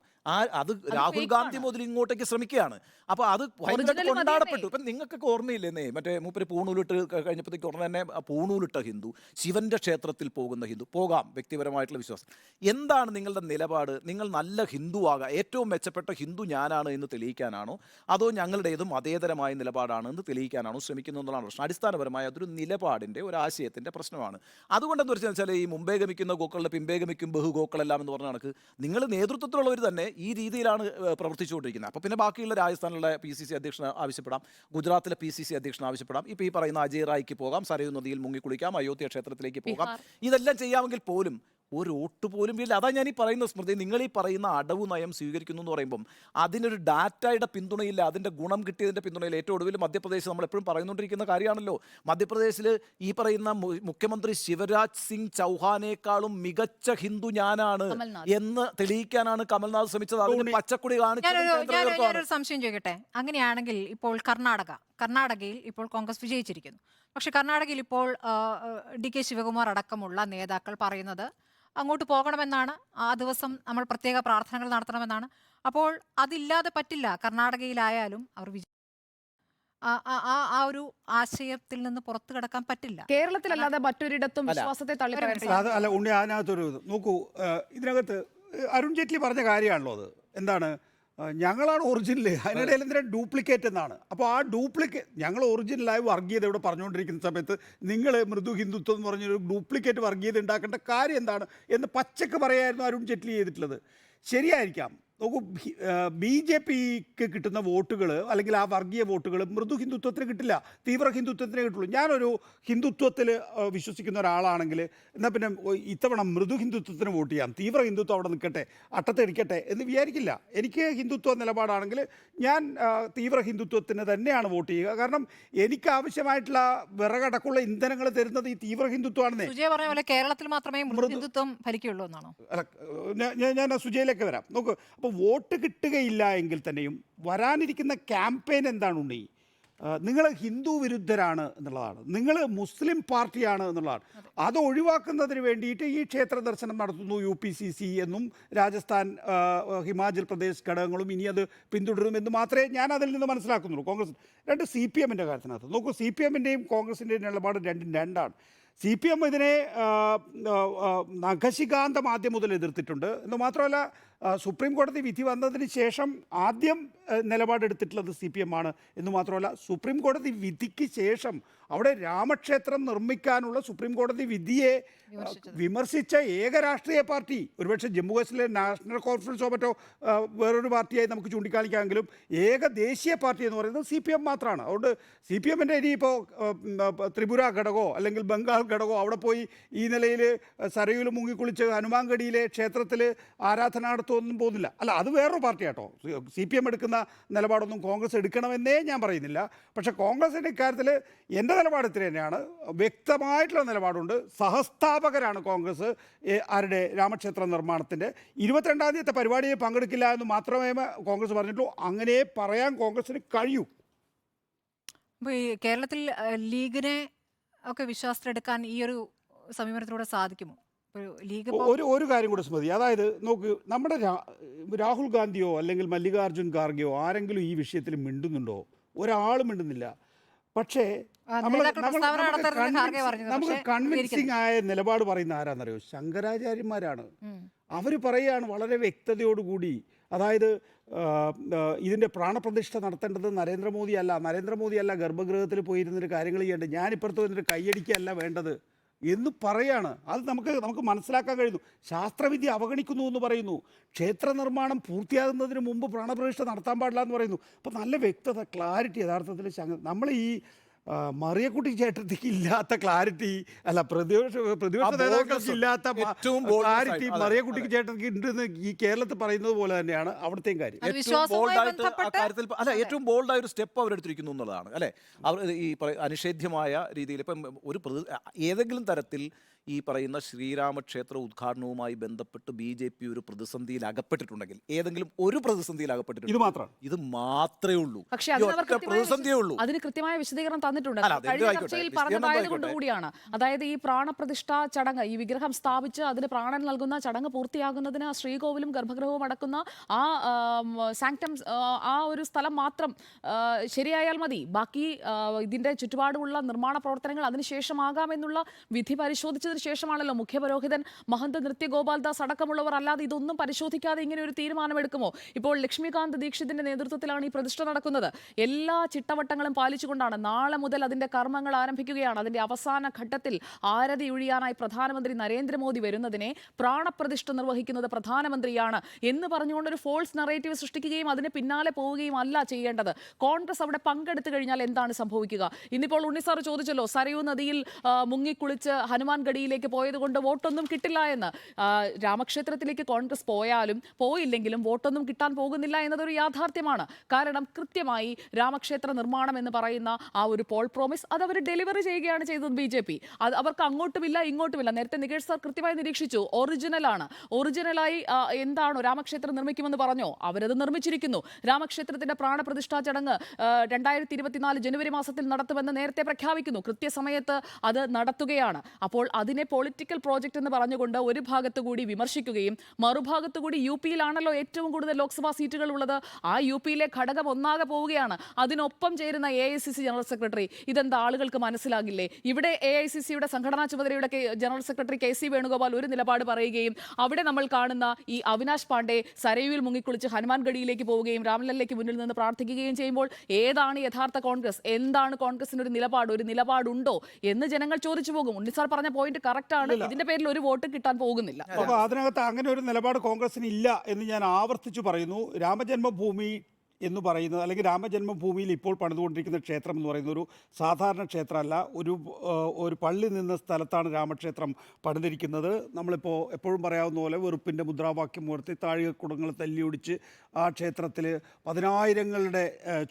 S6: അത് രാഹുൽ ഗാന്ധി മുതൽ ഇങ്ങോട്ടേക്ക് ശ്രമിക്കുകയാണ്. അപ്പൊ അത് കൊണ്ടാടപ്പെട്ടു. ഇപ്പം നിങ്ങൾക്കൊക്കെ ഓർമ്മയില്ലെന്നേ, മറ്റേ മൂപ്പര് പൂണൂലിട്ട് കഴിഞ്ഞപ്പോഴത്തേക്ക് ഉടനെ തന്നെ പൂണൂലിട്ട ഹിന്ദു, ശിവന്റെ ക്ഷേത്രത്തിൽ പോകുന്ന ഹിന്ദു. പോകാം, വ്യക്തിപരമായിട്ടുള്ള വിശ്വാസം. എന്താണ് നിങ്ങളുടെ നിലപാട്? നിങ്ങൾ നല്ല ഹിന്ദു ആകാം, ഏറ്റവും മെച്ചപ്പെട്ട ഹിന്ദു ഞാനാണ് എന്ന് തെളിയിക്കാനാണോ, അതോ ഞങ്ങളുടേതും അതേതരമായ നിലപാടാണ് എന്ന് തെളിയിക്കാനാണോ ശ്രമിക്കുന്നത് എന്നുള്ളതാണ് പ്രശ്നം. അടിസ്ഥാനപരമായ അതൊരു നിലപാടിൻ്റെ ഒരു ആശയത്തിൻ്റെ പ്രശ്നമാണ്. അതുകൊണ്ടെന്ന് വെച്ചാൽ ഈ മുമ്പേ ഗമിക്കുന്ന ഗോക്കളുടെ പിമ്പേ ഗമിക്കും ബഹു ഗോക്കളെല്ലാം എന്ന് പറഞ്ഞ കണക്ക് നിങ്ങൾ നേതൃത്വത്തിലുള്ളവർ തന്നെ ഈ രീതിയിലാണ് പ്രവർത്തിച്ചുകൊണ്ടിരിക്കുന്നത്. അപ്പോൾ പിന്നെ ബാക്കിയുള്ള രാജസ്ഥാനിലെ PCC അധ്യക്ഷൻ ആവശ്യപ്പെടാം, ഗുജറാത്തിലെ PCC അധ്യക്ഷൻ ആവശ്യപ്പെടാം, ഇപ്പോൾ ഈ പറയുന്ന അജയ് റായ്ക്ക് പോകാം, സരയൂ നദിയിൽ മുങ്ങിക്കുളിക്കാം, അയോധ്യ ക്ഷേത്രത്തിലേക്ക് പോകാം. ഇതെല്ലാം ചെയ്യാമെങ്കിൽ പോലും ഒരു വോട്ട് പോലും ഇല്ല. അതാ ഞാൻ ഈ പറയുന്ന സ്മൃതി, നിങ്ങൾ ഈ പറയുന്ന അടവ് നയം സ്വീകരിക്കുന്നു എന്ന് പറയുമ്പം അതിനൊരു ഡാറ്റയുടെ പിന്തുണയില്ല, അതിൻ്റെ ഗുണം കിട്ടിയതിൻ്റെ പിന്തുണയില്ല. ഏറ്റവും ഒടുവിൽ മധ്യപ്രദേശ് നമ്മൾ എപ്പോഴും പറയുന്നുകൊണ്ടിരിക്കുന്ന കാര്യമാണല്ലോ. മധ്യപ്രദേശിൽ ഈ പറയുന്ന മുഖ്യമന്ത്രി ശിവരാജ് സിംഗ് ചൗഹാനേക്കാളും മികച്ച ഹിന്ദു ഞാനാണ് എന്ന് തെളിയിക്കാനാണ് കമൽനാഥ് ശ്രമിച്ചത്. അതിന് പച്ചക്കുടി
S2: കാണിച്ചു. സംശയം ചോദിക്കട്ടെ, അങ്ങനെയാണെങ്കിൽ ഇപ്പോൾ കർണാടകയിൽ ഇപ്പോൾ കോൺഗ്രസ് വിജയിച്ചിരിക്കുന്നു. പക്ഷെ കർണാടകയിൽ ഇപ്പോൾ DK ശിവകുമാർ അടക്കമുള്ള നേതാക്കൾ പറയുന്നത് അങ്ങോട്ട് പോകണമെന്നാണ്, ആ ദിവസം നമ്മൾ പ്രത്യേക പ്രാർത്ഥനകൾ നടത്തണമെന്നാണ്. അപ്പോൾ അതില്ലാതെ പറ്റില്ല. കർണാടകയിലായാലും അവർ ആ ഒരു ആശയത്തിൽ നിന്ന് പുറത്തു കടക്കാൻ പറ്റില്ല.
S5: കേരളത്തിലല്ലാതെ മറ്റൊരിടത്തും വിശ്വാസത്തെ
S1: അല്ല ഉണ്ണി, അതിനകത്തൊരു നോക്കൂ, ഇതിനകത്ത് അരുൺ ജെയ്റ്റ്ലി പറഞ്ഞ കാര്യമാണല്ലോ അത്. എന്താണ്, ഞങ്ങളാണ് ഒറിജിനൽ, അതിനിടയിൽ എന്തിനാ ഡ്യൂപ്ലിക്കേറ്റ് എന്നാണ്. അപ്പോൾ ആ ഞങ്ങൾ ഒറിജിനലായി വർഗീയത ഇവിടെ പറഞ്ഞുകൊണ്ടിരിക്കുന്ന സമയത്ത് നിങ്ങൾ മൃദു ഹിന്ദുത്വം എന്ന് പറഞ്ഞൊരു ഡ്യൂപ്ലിക്കേറ്റ് വർഗീയത ഉണ്ടാക്കേണ്ട കാര്യം എന്താണ് എന്ന് പച്ചക്ക് പറയായിരുന്നു അരുൺ ജെയ്റ്റ്ലി ചെയ്തിട്ടുള്ളത്. ശരിയായിരിക്കാം, നോക്കൂ, ബി ജെ പിക്ക് കിട്ടുന്ന വോട്ടുകൾ അല്ലെങ്കിൽ ആ വർഗീയ വോട്ടുകൾ മൃദു ഹിന്ദുത്വത്തിന് കിട്ടില്ല, തീവ്ര ഹിന്ദുത്വത്തിനേ കിട്ടുള്ളൂ. ഞാനൊരു ഹിന്ദുത്വത്തിൽ വിശ്വസിക്കുന്ന ഒരാളാണെങ്കിൽ എന്നാൽ പിന്നെ ഇത്തവണ മൃദു ഹിന്ദുത്വത്തിന് വോട്ട് ചെയ്യാം, തീവ്ര ഹിന്ദുത്വം അവിടെ നിൽക്കട്ടെ, അട്ടത്തിരിക്കട്ടെ എന്ന് വിചാരിക്കില്ല. എനിക്ക് ഹിന്ദുത്വ നിലപാടാണെങ്കിൽ ഞാൻ തീവ്ര ഹിന്ദുത്വത്തിന് തന്നെയാണ് വോട്ട് ചെയ്യുക. കാരണം എനിക്ക് ആവശ്യമായിട്ടുള്ള വിറകടക്കമുള്ള ഇന്ധനങ്ങൾ തരുന്നത് ഈ തീവ്ര ഹിന്ദുത്വമാണെന്നേ.
S2: സുജയ പറഞ്ഞ പോലെ കേരളത്തിൽ മാത്രമേ ഹിന്ദുത്വം ഭരിക്കുള്ളൂ എന്നാണോ?
S1: അല്ല, ഞാൻ സുജയിലേക്ക് വരാം. നോക്കൂ, അപ്പോൾ വോട്ട് കിട്ടുകയില്ല എങ്കിൽ തന്നെയും വരാനിരിക്കുന്ന ക്യാമ്പയിൻ എന്താണ് ഉണ്ണി? നിങ്ങൾ ഹിന്ദു വിരുദ്ധരാണ് എന്നുള്ളതാണ്, നിങ്ങൾ മുസ്ലിം പാർട്ടിയാണ് എന്നുള്ളതാണ്. അത് ഒഴിവാക്കുന്നതിന് വേണ്ടിയിട്ട് ഈ ക്ഷേത്ര ദർശനം നടത്തുന്നു UPCC എന്നും രാജസ്ഥാൻ ഹിമാചൽ പ്രദേശ് ഘടകങ്ങളും ഇനി അത് പിന്തുടരുമെന്ന് മാത്രമേ ഞാൻ അതിൽ നിന്ന് മനസ്സിലാക്കുന്നുള്ളൂ. കോൺഗ്രസ് രണ്ട് CPMൻ്റെ കാര്യത്തിനകത്ത് നോക്കൂ, CPMൻ്റെയും കോൺഗ്രസിൻ്റെയും നിലപാട് രണ്ടും രണ്ടാണ്. CPM ഇതിനെ നഖശികാന്തം ആദ്യം മുതൽ എതിർത്തിട്ടുണ്ട് എന്ന് മാത്രമല്ല, സുപ്രീം കോടതി വിധി വന്നതിന് ശേഷം ആദ്യം നിലപാടെടുത്തിട്ടുള്ളത് CPM ആണ് എന്ന് മാത്രമല്ല, സുപ്രീം കോടതി വിധിക്ക് ശേഷം അവിടെ രാമക്ഷേത്രം നിർമ്മിക്കാനുള്ള സുപ്രീം കോടതി വിധിയെ വിമർശിച്ച ഏക രാഷ്ട്രീയ പാർട്ടി ഒരുപക്ഷെ ജമ്മു കാശ്മീരിലെ നാഷണൽ കോൺഫറൻസോ മറ്റോ വേറൊരു പാർട്ടിയായി നമുക്ക് ചൂണ്ടിക്കാണിക്കാമെങ്കിലും ഏക ദേശീയ പാർട്ടി എന്ന് പറയുന്നത് CPM മാത്രമാണ്. അതുകൊണ്ട് CPMൻ്റെ ഇനിയിപ്പോൾ ത്രിപുര ഘടകമോ അല്ലെങ്കിൽ ബംഗാൾ ഘടകമോ അവിടെ പോയി ഈ നിലയിൽ സരയൂൽ മുങ്ങിക്കുളിച്ച് ഹനുമാൻഗഡിയിലെ ക്ഷേത്രത്തിൽ ആരാധന നടത്തുമൊന്നും പോകുന്നില്ല. അല്ല, അത് വേറൊരു പാർട്ടിയാട്ടോ. CPM എടുക്കുന്ന നിലപാടൊന്നും കോൺഗ്രസ് എടുക്കണമെന്നേ ഞാൻ പറയുന്നില്ല. പക്ഷേ കോൺഗ്രസിൻ്റെ ഇക്കാര്യത്തിൽ എൻ്റെ നിലപാട് ഇത്ര തന്നെയാണ്, വ്യക്തമായിട്ടുള്ള നിലപാടുണ്ട്. സഹസ്ഥാപകരാണ് കോൺഗ്രസ് ആരുടെ രാമക്ഷേത്ര നിർമ്മാണത്തിൻ്റെ. 22-ാം തീയതി പരിപാടിയിൽ പങ്കെടുക്കില്ല എന്ന് മാത്രമേ കോൺഗ്രസ് പറഞ്ഞിട്ടുള്ളൂ. അങ്ങനെ പറയാൻ കോൺഗ്രസിന് കഴിയൂ.
S2: അപ്പോൾ ഈ കേരളത്തിൽ ലീഗിനെ ഒക്കെ വിശ്വാസത്തിലെടുക്കാൻ ഈ ഒരു സമീപനത്തിലൂടെ സാധിക്കുമോ? ലീഗ്
S1: ഒരു കാര്യം കൂടെ സ്മൃതി, അതായത് നോക്ക്, നമ്മുടെ രാഹുൽ ഗാന്ധിയോ അല്ലെങ്കിൽ മല്ലികാർജുൻ ഖാർഗെയോ ആരെങ്കിലും ഈ വിഷയത്തിൽ മിണ്ടുന്നുണ്ടോ? ഒരാളും മിണ്ടുന്നില്ല. പക്ഷേ നമുക്ക് കൺവിൻസിങ് ആയ നിലപാട് പറയുന്ന ആരാന്നറിയോ? ശങ്കരാചാര്യന്മാരാണ്. അവർ പറയുകയാണ് വളരെ വ്യക്തതയോടുകൂടി, അതായത് ഇതിൻ്റെ പ്രാണപ്രതിഷ്ഠ നടത്തേണ്ടത് നരേന്ദ്രമോദിയല്ല ഗർഭഗൃഹത്തിൽ പോയിരുന്നൊരു കാര്യങ്ങൾ ചെയ്യേണ്ടത്, ഞാനിപ്പുറത്ത് വന്നിട്ട് കൈയടിക്കുകയല്ല വേണ്ടത് എന്ന് പറയാണ്. അത് നമുക്ക് മനസ്സിലാക്കാൻ കഴിയുന്നു. ശാസ്ത്രവിദ്യ അവഗണിക്കുന്നു എന്ന് പറയുന്നു. ക്ഷേത്ര നിർമ്മാണം പൂർത്തിയാകുന്നതിന് മുമ്പ് പ്രാണപ്രതിഷ്ഠ നടത്താൻ പാടില്ല എന്ന് പറയുന്നു. അപ്പോൾ നല്ല വ്യക്തത, ക്ലാരിറ്റി യഥാർത്ഥത്തിൽ നമ്മൾ ഈ മറിയക്കുട്ടി ചേട്ടത്തിക്ക് ഇല്ലാത്ത ക്ലാരിറ്റി, അല്ല പ്രതിപക്ഷ നേതാക്കൾക്ക് ഇല്ലാത്ത ക്ലാരിറ്റി മറിയക്കുട്ടിക്ക് ചേട്ടത്തിക്ക് ഉണ്ടെന്ന് ഈ കേരളത്തിൽ പറയുന്നത് പോലെ തന്നെയാണ് അവിടുത്തെയും കാര്യം.
S6: ഏറ്റവും ബോൾഡായ ഒരു സ്റ്റെപ്പ് അവരെടുത്തിരിക്കുന്നു എന്നുള്ളതാണ് അല്ലേ. അവർ ഈ അനിഷേധ്യമായ രീതിയിൽ ഇപ്പം ഏതെങ്കിലും തരത്തിൽ ഈ പറയുന്ന ശ്രീരാമക്ഷേത്ര ഉദ്ഘാടനവുമായി ബന്ധപ്പെട്ട് BJP ഒരു പ്രതിസന്ധിയിൽ അകപ്പെട്ടിട്ടുണ്ടെങ്കിൽ, ഏതെങ്കിലും ഒരു പ്രതിസന്ധിയിൽ അകപ്പെട്ടിട്ടുണ്ടെങ്കിൽ ഇത് മാത്രമേ ഉള്ളൂ.
S5: പക്ഷേ
S6: പ്രതിസന്ധിയേ ഉള്ളൂ.
S5: അതിന് കൃത്യമായ വിശദീകരണം തന്നിട്ടുണ്ട്. കഴിഞ്ഞ ചർച്ചയിൽ പറഞ്ഞതായതുകൊണ്ട് കൂടിയാണ്. അതായത് ഈ പ്രാണപ്രതിഷ്ഠാ ചടങ്ങ്, ഈ വിഗ്രഹം സ്ഥാപിച്ച് അതിന് പ്രാണൻ നൽകുന്ന ചടങ്ങ് പൂർത്തിയാകുന്നതിന് ശ്രീകോവിലും ഗർഭഗൃഹവും അടക്കുന്ന ആ സാങ്ക്ടം, ആ ഒരു സ്ഥലം മാത്രം ശരിയായാൽ മതി. ബാക്കി ഇതിന്റെ ചുറ്റുപാടുമുള്ള നിർമ്മാണ പ്രവർത്തനങ്ങൾ അതിനുശേഷമാകാമെന്നുള്ള വിധി പരിശോധിച്ചതിന് ശേഷമാണല്ലോ മുഖ്യപുരോഹിതൻ മഹന്ത് നൃത്യഗോപാൽദാസ് അടക്കമുള്ളവർ അല്ലാതെ ഇതൊന്നും പരിശോധിക്കാതെ ഇങ്ങനെ ഒരു തീരുമാനമെടുക്കുമോ? ഇപ്പോൾ ലക്ഷ്മികാന്ത് ദീക്ഷിതിന്റെ നേതൃത്വത്തിലാണ് ഈ പ്രതിഷ്ഠ നടക്കുന്നത്. എല്ലാ ചിട്ടവട്ടങ്ങളും പാലിച്ചുകൊണ്ടാണ്. നാളെ മുതൽ അതിന്റെ കർമ്മങ്ങൾ ആരംഭിക്കുകയാണ്. അതിന്റെ അവസാന ഘട്ടത്തിൽ ആരതി ഒഴിയാനായി പ്രധാനമന്ത്രി നരേന്ദ്രമോദി വരുന്നതിനെ പ്രാണപ്രതിഷ്ഠ നിർവഹിക്കുന്നത് പ്രധാനമന്ത്രിയാണ് എന്ന് പറഞ്ഞുകൊണ്ടൊരു ഫോൾസ് നറേറ്റീവ് സൃഷ്ടിക്കുകയും അതിന് പിന്നാലെ പോവുകയും അല്ല ചെയ്യേണ്ടത്. കോൺഗ്രസ് അവിടെ പങ്കെടുത്തു കഴിഞ്ഞാൽ എന്താണ് സംഭവിക്കുക? ഇന്നിപ്പോൾ ഉണ്ണിസാർ ചോദിച്ചല്ലോ, സരയൂ നദിയിൽ മുങ്ങിക്കുളിച്ച് ഹനുമാൻഗഡിയിലേക്ക് പോയത് കൊണ്ട് വോട്ടൊന്നും കിട്ടില്ല എന്ന്. രാമക്ഷേത്രത്തിലേക്ക് കോൺഗ്രസ് പോയാലും പോയില്ലെങ്കിലും വോട്ടൊന്നും കിട്ടാൻ പോകുന്നില്ല എന്നതൊരു യാഥാർത്ഥ്യമാണ്. കാരണം കൃത്യമായി രാമക്ഷേത്ര നിർമ്മാണം എന്ന് പറയുന്ന ആ ഒരു പോൾ പ്രോമിസ് അത് അവർ ഡെലിവറി ചെയ്യുകയാണ് ചെയ്തത് BJP. അത് അവർക്ക് അങ്ങോട്ടുമില്ല ഇങ്ങോട്ടുമില്ല. നേരത്തെ നികേഷ് സാർ കൃത്യമായി നിരീക്ഷിച്ചു, ഒറിജിനലാണ്. ഒറിജിനലായി എന്താണോ രാമക്ഷേത്രം നിർമ്മിക്കുമെന്ന് പറഞ്ഞോ, അവരത് നിർമ്മിച്ചിരിക്കുന്നു. രാമക്ഷേത്രത്തിന്റെ പ്രാണപ്രതിഷ്ഠാ ചടങ്ങ് 2024 ജനുവരി മാസത്തിൽ നടത്തുമെന്ന് നേരത്തെ പ്രഖ്യാപിക്കുന്നു. കൃത്യസമയത്ത് അത് നടത്തുകയാണ്. അപ്പോൾ അതിനെ പൊളിറ്റിക്കൽ പ്രോജക്റ്റ് എന്ന് പറഞ്ഞുകൊണ്ട് ഒരു ഭാഗത്തു കൂടി വിമർശിക്കുകയും മറുഭാഗത്തു കൂടി UP-യിലാണല്ലോ ഏറ്റവും കൂടുതൽ ലോക്സഭാ സീറ്റുകൾ ഉള്ളത്. ആ UP-യിലെ ഘടകം ഒന്നാകെ പോവുകയാണ്. അതിനൊപ്പം ചേരുന്ന AICC ജനറൽ സെക്രട്ടറി, ഇതെന്താ ആളുകൾക്ക് മനസ്സിലാകില്ലേ? ഇവിടെ AICC-യുടെ സംഘടനാ ചുമതലയുടെ ജനറൽ സെക്രട്ടറി KC വേണുഗോപാൽ ഒരു നിലപാട് പറയുകയും അവിടെ നമ്മൾ കാണുന്ന ഈ അവിനാഷ് പാണ്ഡെ സരയുവിൽ മുങ്ങിക്കുളിച്ച് ഹനുമാൻഗഡിയിലേക്ക് പോവുകയും രാംലല്ലയ്ക്ക് മുന്നിൽ നിന്ന് പ്രാർത്ഥിക്കുകയും ചെയ്യുമ്പോൾ ഏതാണ് യഥാർത്ഥ കോൺഗ്രസ്? എന്താണ് കോൺഗ്രസിന് ഒരു നിലപാടുണ്ടോ എന്ന് ജനങ്ങൾ ചോദിച്ചു പോകും. ഉണ്ണിസാർ പറഞ്ഞ പോയിന്റ് പോയിന്റ് കറക്റ്റ് ആണ്. ഇതിന്റെ പേരിൽ ഒരു വോട്ട് കിട്ടാൻ പോകുന്നില്ല.
S1: അപ്പോൾ അതിനകത്ത് അങ്ങനെ ഒരു നിലപാട് കോൺഗ്രസിന് ഇല്ല എന്ന് ഞാൻ ആവർത്തിച്ചു പറയുന്നു. രാമജന്മഭൂമി എന്ന് പറയുന്നത്, അല്ലെങ്കിൽ രാമജന്മഭൂമിയിൽ ഇപ്പോൾ പണിതുകൊണ്ടിരിക്കുന്ന ക്ഷേത്രം എന്ന് പറയുന്ന ഒരു സാധാരണ ക്ഷേത്രമല്ല. ഒരു പള്ളി നിന്ന സ്ഥലത്താണ് രാമക്ഷേത്രം പണിതിരിക്കുന്നത്. നമ്മളിപ്പോൾ എപ്പോഴും പറയാവുന്ന പോലെ വെറുപ്പിൻ്റെ മുദ്രാവാക്യം ഉയർത്തി താഴികക്കുടങ്ങൾ തല്ലിയൊടിച്ച് ആ ക്ഷേത്രത്തിൽ 10,000ങ്ങളുടെ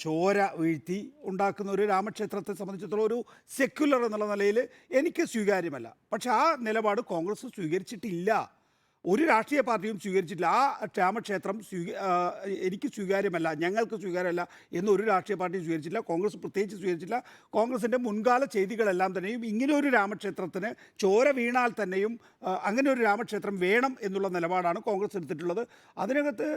S1: ചോര വീഴ്ത്തി ഉണ്ടാക്കുന്ന ഒരു രാമക്ഷേത്രത്തെ സംബന്ധിച്ചിടത്തോളം ഒരു സെക്യുലർ എന്നുള്ള നിലയിൽ എനിക്ക് സ്വീകാര്യമല്ല. പക്ഷേ ആ നിലപാട് കോൺഗ്രസ് സ്വീകരിച്ചിട്ടില്ല. ഒരു രാഷ്ട്രീയ പാർട്ടിയും സ്വീകരിച്ചിട്ടില്ല. ആ രാമക്ഷേത്രം എനിക്ക് സ്വീകാര്യമല്ല, ഞങ്ങൾക്ക് സ്വീകാര്യമല്ല എന്ന് ഒരു രാഷ്ട്രീയ പാർട്ടിയും സ്വീകരിച്ചില്ല. കോൺഗ്രസ് പ്രത്യേകിച്ച് സ്വീകരിച്ചില്ല. കോൺഗ്രസിൻ്റെ മുൻകാല ചെയ്തികളെല്ലാം തന്നെയും ഇങ്ങനെ ഒരു രാമക്ഷേത്രത്തിന് ചോര വീണാൽ തന്നെയും അങ്ങനെ ഒരു രാമക്ഷേത്രം വേണം എന്നുള്ള നിലപാടാണ് കോൺഗ്രസ് എടുത്തിട്ടുള്ളത്. അതിനകത്ത്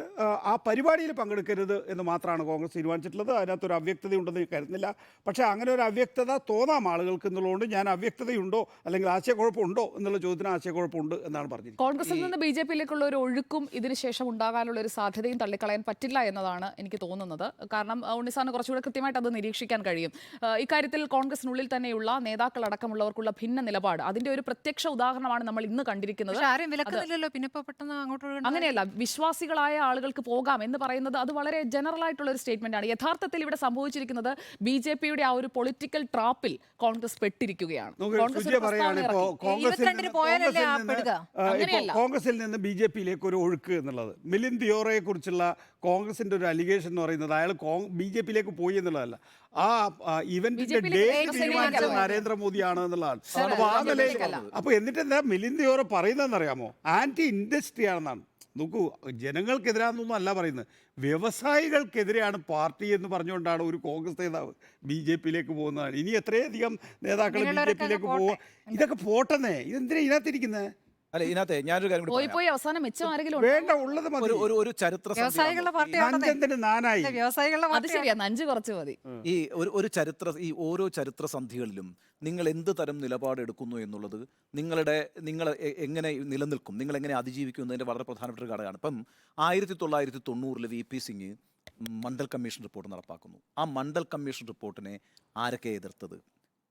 S1: ആ പരിപാടിയിൽ പങ്കെടുക്കരുത് എന്ന് മാത്രമാണ് കോൺഗ്രസ് തീരുമാനിച്ചിട്ടുള്ളത്. അതിനകത്തൊരു അവ്യക്തതയുണ്ടെന്ന് കരുതുന്നില്ല. പക്ഷേ അങ്ങനെ ഒരു അവ്യക്തത തോന്നാം ആളുകൾക്ക് എന്നുള്ളതുകൊണ്ട് ഞാൻ അവ്യക്തതയുണ്ടോ അല്ലെങ്കിൽ ആശയക്കുഴപ്പമുണ്ടോ എന്നുള്ള ചോദ്യത്തിന് ആശയക്കുഴപ്പമുണ്ട് എന്നാണ് പറഞ്ഞിരിക്കുന്നത്.
S5: കോൺഗ്രസിൽ നിന്ന് BJP-യിലേക്കുള്ള ഒരു ഒഴുക്കും ഇതിനുശേഷം ഉണ്ടാകാനുള്ള ഒരു സാധ്യതയും തള്ളിക്കളയാൻ പറ്റില്ല എന്നതാണ് എനിക്ക് തോന്നുന്നത്. കാരണം ഉണ്ണിസാറിന് കുറച്ചുകൂടെ കൃത്യമായിട്ട് അത് നിരീക്ഷിക്കാൻ കഴിയും. ഇക്കാര്യത്തിൽ കോൺഗ്രസിനുള്ളിൽ തന്നെയുള്ള നേതാക്കളടക്കമുള്ളവർക്കുള്ള ഭിന്ന നിലപാട്, അതിന്റെ ഒരു പ്രത്യക്ഷ ഉദാഹരണമാണ് നമ്മൾ ഇന്ന് കണ്ടിരിക്കുന്നത്. അങ്ങനെയല്ല, വിശ്വാസികളായ ആളുകൾക്ക് പോകാം എന്ന് പറയുന്നത് അത് വളരെ ജനറൽ ആയിട്ടുള്ള ഒരു സ്റ്റേറ്റ്മെന്റ് ആണ്. യഥാർത്ഥത്തിൽ ഇവിടെ സംഭവിച്ചിരിക്കുന്നത് BJP-യുടെ ആ ഒരു പൊളിറ്റിക്കൽ ട്രാപ്പിൽ കോൺഗ്രസ് പെട്ടിരിക്കുകയാണ്.
S1: കോൺഗ്രസിൽ നിന്ന് BJP-യിലേക്ക് ഒരു ഒഴുക്ക് എന്നുള്ളത്, മിലിന്ദ് ദിയോറയെ കുറിച്ചുള്ള കോൺഗ്രസിന്റെ ഒരു അലിഗേഷൻ എന്ന് പറയുന്നത് അയാൾ BJP-യിലേക്ക് പോയി എന്നുള്ളതല്ല, ആ ഇവന്റിന്റെ ഡേറ്റ് തീരുമാനിച്ചത് നരേന്ദ്രമോദിയാണ് എന്നുള്ളതാണ്. അപ്പോൾ ആ നിലയിൽ അപ്പോൾ എന്നിട്ട് എന്താ മിലിന്ദ് ദിയോറ പറയുന്നതെന്നറിയാമോ? ആന്റി ഇൻഡസ്ട്രി ആണെന്നാണ്. നോക്കൂ, ജനങ്ങൾക്കെതിരാണെന്നൊന്നും അല്ല പറയുന്നത്, വ്യവസായികൾക്കെതിരെയാണ് പാർട്ടി എന്ന് പറഞ്ഞുകൊണ്ടാണ് ഒരു കോൺഗ്രസ് നേതാവ് BJP-യിലേക്ക് പോകുന്നതാണ്. ഇനി എത്രയധികം നേതാക്കൾ BJP-യിലേക്ക് പോവുക, ഇതൊക്കെ പോട്ടെന്നേ, ഇതെന്തിനാ ഇതിനകത്തിരിക്കുന്നത്?
S6: അല്ല, ഇതിനകത്തെ ഞാനൊരു കാര്യം കൂടി
S5: പോയി അവസാനം മെച്ചം ആരെങ്കിലും
S1: വേണ്ട, ഉള്ളത്
S6: ഒരു ചരിത്ര
S5: അത് ശരിയാ, നഞ്ച് കുറച്ച് മതി.
S6: ഈ ഈ ഓരോ ചരിത്ര സന്ധികളിലും നിങ്ങൾ എന്ത് തരം നിലപാടെടുക്കുന്നു എന്നുള്ളത് നിങ്ങൾ എങ്ങനെ നിലനിൽക്കും, നിങ്ങൾ എങ്ങനെ അതിജീവിക്കും എന്നതിൻ്റെ വളരെ പ്രധാനപ്പെട്ട ഒരു ഘടകമാണ്. ഇപ്പം 1990 VP Singh Mandal commission report നടപ്പാക്കുന്നു. ആ മണ്ഡൽ കമ്മീഷൻ റിപ്പോർട്ടിനെ ആരൊക്കെ എതിർത്തത്?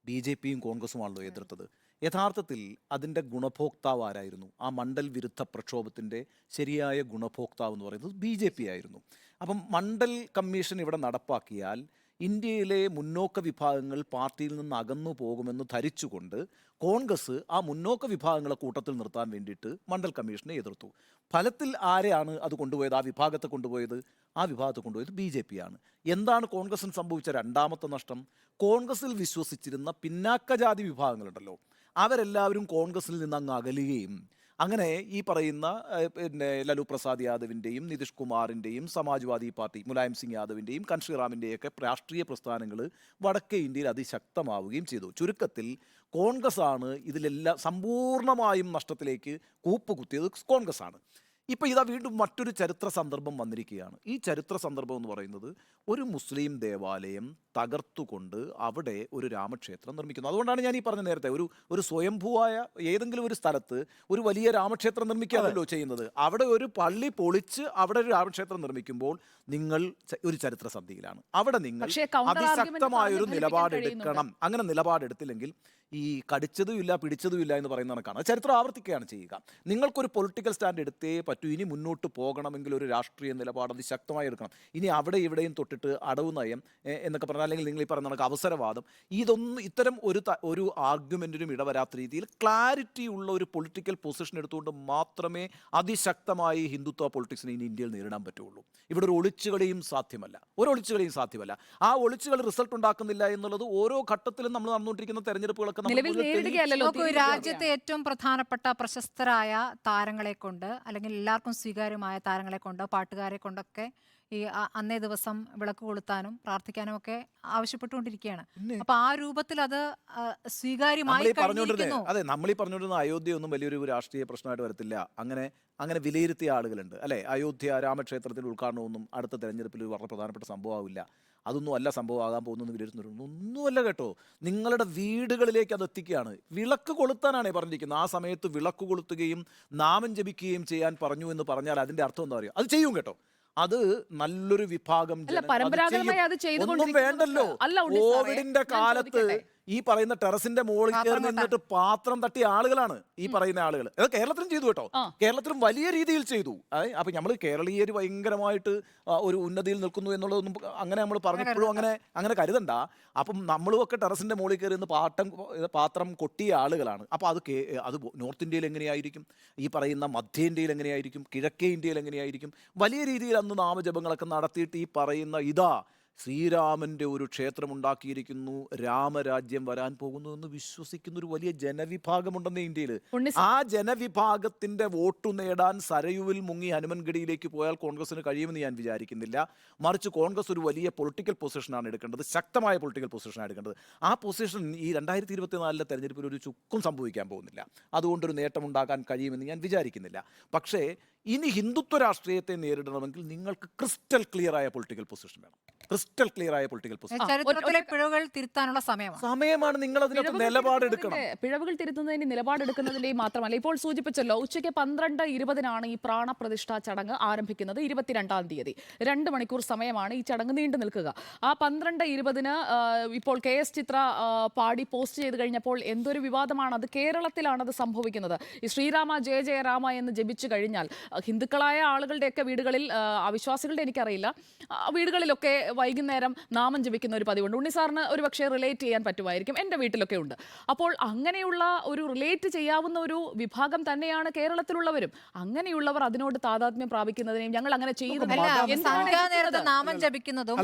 S6: BJP-യും കോൺഗ്രസുമാണല്ലോ എതിർത്തത്. യഥാർത്ഥത്തിൽ അതിൻ്റെ ഗുണഭോക്താവ് ആരായിരുന്നു? ആ മണ്ഡൽ വിരുദ്ധ പ്രക്ഷോഭത്തിൻ്റെ ശരിയായ ഗുണഭോക്താവ് എന്ന് പറയുന്നത് BJP ആയിരുന്നു. അപ്പം മണ്ഡൽ കമ്മീഷൻ ഇവിടെ നടപ്പാക്കിയാൽ ഇന്ത്യയിലെ മുന്നോക്ക വിഭാഗങ്ങൾ പാർട്ടിയിൽ നിന്ന് അകന്നു പോകുമെന്ന് ധരിച്ചുകൊണ്ട് കോൺഗ്രസ് ആ മുന്നോക്ക വിഭാഗങ്ങളെ കൂട്ടത്തിൽ നിർത്താൻ വേണ്ടിയിട്ട് മണ്ഡൽ കമ്മീഷനെ എതിർത്തു. ഫലത്തിൽ ആരെയാണ് അത് കൊണ്ടുപോയത്? ആ വിഭാഗത്തെ കൊണ്ടുപോയത് BJP ആണ്. എന്താണ് കോൺഗ്രസിന് സംഭവിച്ച രണ്ടാമത്തെ നഷ്ടം? കോൺഗ്രസിൽ വിശ്വസിച്ചിരുന്ന പിന്നാക്കജാതി വിഭാഗങ്ങളുണ്ടല്ലോ, അവരെല്ലാവരും കോൺഗ്രസിൽ നിന്ന് അങ്ങ് അകലുകയും അങ്ങനെ ഈ പറയുന്ന ലലു പ്രസാദ് യാദവിൻ്റെയും നിതീഷ് കുമാറിൻ്റെയും സമാജ്വാദി പാർട്ടി മുലായം സിംഗ് യാദവിൻ്റെയും കൻഷിറാമിൻ്റെയൊക്കെ രാഷ്ട്രീയ പ്രസ്ഥാനങ്ങൾ വടക്കേ ഇന്ത്യയിൽ അതിശക്തമാവുകയും ചെയ്തു. ചുരുക്കത്തിൽ കോൺഗ്രസ് ആണ് ഇതിലെല്ലാം സമ്പൂർണ്ണമായും നഷ്ടത്തിലേക്ക് കൂപ്പുകുത്തിയത് കോൺഗ്രസ് ആണ്. ഇപ്പോൾ ഇതാ വീണ്ടും മറ്റൊരു ചരിത്ര സന്ദർഭം വന്നിരിക്കുകയാണ്. ഈ ചരിത്ര സന്ദർഭം എന്ന് പറയുന്നത് ഒരു മുസ്ലിം ദേവാലയം തകർത്തുകൊണ്ട് അവിടെ ഒരു രാമക്ഷേത്രം നിർമ്മിക്കുന്നു. അതുകൊണ്ടാണ് ഞാൻ ഈ പറഞ്ഞ നേരത്തെ ഒരു സ്വയംഭൂവായ ഏതെങ്കിലും ഒരു സ്ഥലത്ത് ഒരു വലിയ രാമക്ഷേത്രം നിർമ്മിക്കുകയാണല്ലോ ചെയ്യുന്നത്. അവിടെ ഒരു പള്ളി പൊളിച്ച് അവിടെ ഒരു രാമക്ഷേത്രം നിർമ്മിക്കുമ്പോൾ നിങ്ങൾ ഒരു ചരിത്ര സന്ധിയിലാണ്. അവിടെ നിങ്ങൾ അതിശക്തമായൊരു നിലപാടെടുക്കണം. അങ്ങനെ നിലപാടെടുത്തില്ലെങ്കിൽ ഈ കടിച്ചതുമില്ല പിടിച്ചതുമില്ല എന്ന് പറയുന്ന കണക്കാണ്. ചരിത്രം ആവർത്തിക്കുകയാണ് ചെയ്യുക. നിങ്ങൾക്കൊരു പൊളിറ്റിക്കൽ സ്റ്റാൻഡ് എടുത്തേ പറ്റൂ. ഇനി മുന്നോട്ട് പോകണമെങ്കിൽ ഒരു രാഷ്ട്രീയ നിലപാട് അതിശക്തമായി എടുക്കണം. ഇനി അവിടെ ഇവിടെയും തൊട്ടിട്ട് അടവ് നയം എന്നൊക്കെ പറഞ്ഞാൽ, അല്ലെങ്കിൽ നിങ്ങൾ ഈ പറയുന്ന കണക്ക് അവസരവാദം, ഇത്തരം ഒരു ആർഗ്യുമെൻറ്റിനും ഇടവരാത്ത രീതിയിൽ ക്ലാരിറ്റി ഉള്ള ഒരു പൊളിറ്റിക്കൽ പൊസിഷൻ എടുത്തുകൊണ്ട് മാത്രമേ അതിശക്തമായി ഹിന്ദുത്വ പൊളിറ്റിക്സിനെ ഇനി ഇന്ത്യയിൽ നേരിടാൻ പറ്റുള്ളൂ. ഇവിടെ ഒരു ഒളിച്ചുകളിയും സാധ്യമല്ല. ആ ഒളിച്ചുകളി റിസൾട്ട് ഉണ്ടാക്കുന്നില്ല എന്നുള്ളത് ഓരോ ഘട്ടത്തിലും നമ്മൾ നടന്നുകൊണ്ടിരിക്കുന്ന തെരഞ്ഞെടുപ്പുകളൊക്കെ
S2: രാജ്യത്തെ ഏറ്റവും പ്രധാനപ്പെട്ട പ്രശസ്തരായ താരങ്ങളെ കൊണ്ട്, അല്ലെങ്കിൽ എല്ലാവർക്കും സ്വീകാര്യമായ താരങ്ങളെ കൊണ്ട്, പാട്ടുകാരെ കൊണ്ടൊക്കെ ഈ അന്നേ ദിവസം വിളക്ക് കൊളുത്താനും പ്രാർത്ഥിക്കാനും ഒക്കെ ആവശ്യപ്പെട്ടുകൊണ്ടിരിക്കുകയാണ്. അപ്പൊ ആ രൂപത്തിൽ അത് സ്വീകാര്യമായി കഴിഞ്ഞിരിക്കുന്നു.
S6: അതെ, നമ്മളീ പറഞ്ഞുകൊണ്ടിരുന്ന അയോധ്യ ഒന്നും വലിയൊരു രാഷ്ട്രീയ പ്രശ്നമായിട്ട് വരത്തില്ല. അങ്ങനെ വിലയിരുത്തിയ ആളുകളുണ്ട് അല്ലെ. അയോധ്യ രാമക്ഷേത്രത്തിന്റെ ഉദ്ഘാടനമൊന്നും അടുത്ത തെരഞ്ഞെടുപ്പിൽ വളരെ പ്രധാനപ്പെട്ട സംഭവമാവില്ല. അതൊന്നും അല്ല സംഭവമാകാൻ പോകുന്നതെന്ന് വിലയിരുത്തുന്നു. ഒന്നുമല്ല കേട്ടോ, നിങ്ങളുടെ വീടുകളിലേക്ക് അത് എത്തിക്കുകയാണ്. വിളക്ക് കൊളുത്താനാണ് പറഞ്ഞിരിക്കുന്നത്. ആ സമയത്ത് വിളക്ക് കൊളുത്തുകയും നാമം ജപിക്കുകയും ചെയ്യാൻ പറഞ്ഞു എന്ന് പറഞ്ഞാൽ അതിന്റെ അർത്ഥം എന്താ പറയുക? അത് ചെയ്യും കേട്ടോ. അത് നല്ലൊരു വിഭാഗം ഒന്നും വേണ്ടല്ലോ. കോവിഡിന്റെ കാലത്ത് ഈ പറയുന്ന ടെറസിന്റെ മുകളിൽ
S2: പാത്രം
S6: കയറി നിന്നിട്ട് പാത്രം തട്ടിയ ആളുകളാണ് ഈ പറയുന്ന ആളുകൾ. അത് കേരളത്തിലും ചെയ്തു കേട്ടോ, കേരളത്തിലും വലിയ രീതിയിൽ ചെയ്തു. അപ്പൊ നമ്മൾ കേരളീയർ ഭയങ്കരമായിട്ട് ഒരു ഉന്നതിയിൽ നിൽക്കുന്നു എന്നുള്ളതൊന്നും അങ്ങനെ നമ്മൾ പറഞ്ഞപ്പോഴും അങ്ങനെ കരുതണ്ട. അപ്പം നമ്മളും ഒക്കെ ടെറസിന്റെ മുകളിൽ കയറി നിന്ന് പാത്രം കൊട്ടിയ ആളുകളാണ്. അപ്പോൾ അത് നോർത്ത് ഇന്ത്യയിൽ എങ്ങനെയായിരിക്കും, ഈ പറയുന്ന മധ്യ ഇന്ത്യയിൽ എങ്ങനെയായിരിക്കും, കിഴക്കേ ഇന്ത്യയിൽ എങ്ങനെയായിരിക്കും? വലിയ രീതിയിൽ അന്ന് നാമജപങ്ങളൊക്കെ നടത്തിയിട്ട് ഈ പറയുന്ന ശ്രീരാമന്റെ ഒരു ക്ഷേത്രമുണ്ടാക്കിയിരിക്കുന്നു, രാമരാജ്യം വരാൻ പോകുന്നു എന്ന് വിശ്വസിക്കുന്ന ഒരു വലിയ ജനവിഭാഗമുണ്ടെന്ന് ഇന്ത്യയിൽ. ആ ജനവിഭാഗത്തിന്റെ വോട്ട് നേടാൻ സരയുവിൽ മുങ്ങി ഹനുമൻഗഡിയിലേക്ക് പോയാൽ കോൺഗ്രസിന് കഴിയുമെന്ന് ഞാൻ വിചാരിക്കുന്നില്ല. മറിച്ച് കോൺഗ്രസ് ഒരു വലിയ പൊളിറ്റിക്കൽ പൊസിഷനാണ് എടുക്കേണ്ടത്, ശക്തമായ പൊളിറ്റിക്കൽ പൊസിഷനാണ് എടുക്കേണ്ടത്. ആ പൊസിഷൻ ഈ 2024 തെരഞ്ഞെടുപ്പിൽ ഒരു ചുക്കും സംഭവിക്കാൻ പോകുന്നില്ല. അതുകൊണ്ടൊരു നേട്ടമുണ്ടാക്കാൻ കഴിയുമെന്ന് ഞാൻ വിചാരിക്കുന്നില്ല. പക്ഷേ ഇനി ഹിന്ദുത്വ രാഷ്ട്രീയത്തെ നേരിടണമെങ്കിൽ നിങ്ങൾക്ക് ക്രിസ്റ്റൽ ക്ലിയർ ആയ പൊളിറ്റിക്കൽ പൊസിഷൻ വേണം. ക്രിസ്റ്റൽ ക്ലിയർ ആയ പൊളിറ്റിക്കൽ പൊസിഷൻ.
S2: ചരിത്രത്തിലെ പിഴവുകൾ തിരുത്താനുള്ള
S6: സമയമാണ്. നിങ്ങൾ അതിനകത്ത് നിലപാടെടുക്കണം.
S5: പിഴവുകൾ തിരുത്തുന്നതിന് നിലപാടെടുക്കുന്നതിന്റെയും മാത്രമല്ല, ഇപ്പോൾ സൂചിപ്പിച്ചല്ലോ, ഉച്ചയ്ക്ക് 12:20 ഈ പ്രാണപ്രതിഷ്ഠാ ചടങ്ങ് ആരംഭിക്കുന്നത്. 22-ാം തീയതി 2 മണിക്കൂർ സമയമാണ് ഈ ചടങ്ങ് നീണ്ടു നിൽക്കുക. ആ 12:20 ഇപ്പോൾ KS ചിത്ര പാടി പോസ്റ്റ് ചെയ്ത് കഴിഞ്ഞപ്പോൾ എന്തൊരു വിവാദമാണ്. അത് കേരളത്തിലാണ് അത് സംഭവിക്കുന്നത്. ഈ ശ്രീരാമ ജയ ജയ രാമ എന്ന് ജപിച്ചു കഴിഞ്ഞാൽ ഹിന്ദുക്കളായ ആളുകളുടെയൊക്കെ വീടുകളിൽ, അവിശ്വാസികളുടെ എനിക്കറിയില്ല, വീടുകളിലൊക്കെ വൈകുന്നേരം നാമം ജപിക്കുന്ന ഒരു പതിവുണ്ട്. ഉണ്ണിസാറിന് ഒരു പക്ഷേ റിലേറ്റ് ചെയ്യാൻ പറ്റുമായിരിക്കും, എൻ്റെ വീട്ടിലൊക്കെ ഉണ്ട്. അപ്പോൾ അങ്ങനെയുള്ള ഒരു റിലേറ്റ് ചെയ്യാവുന്ന ഒരു വിഭാഗം തന്നെയാണ് കേരളത്തിലുള്ളവരും. അങ്ങനെയുള്ളവർ അതിനോട് താതാത്മ്യം പ്രാപിക്കുന്നതിനെയും ഞങ്ങൾ അങ്ങനെ
S2: നാമം ജപിക്കുന്നതും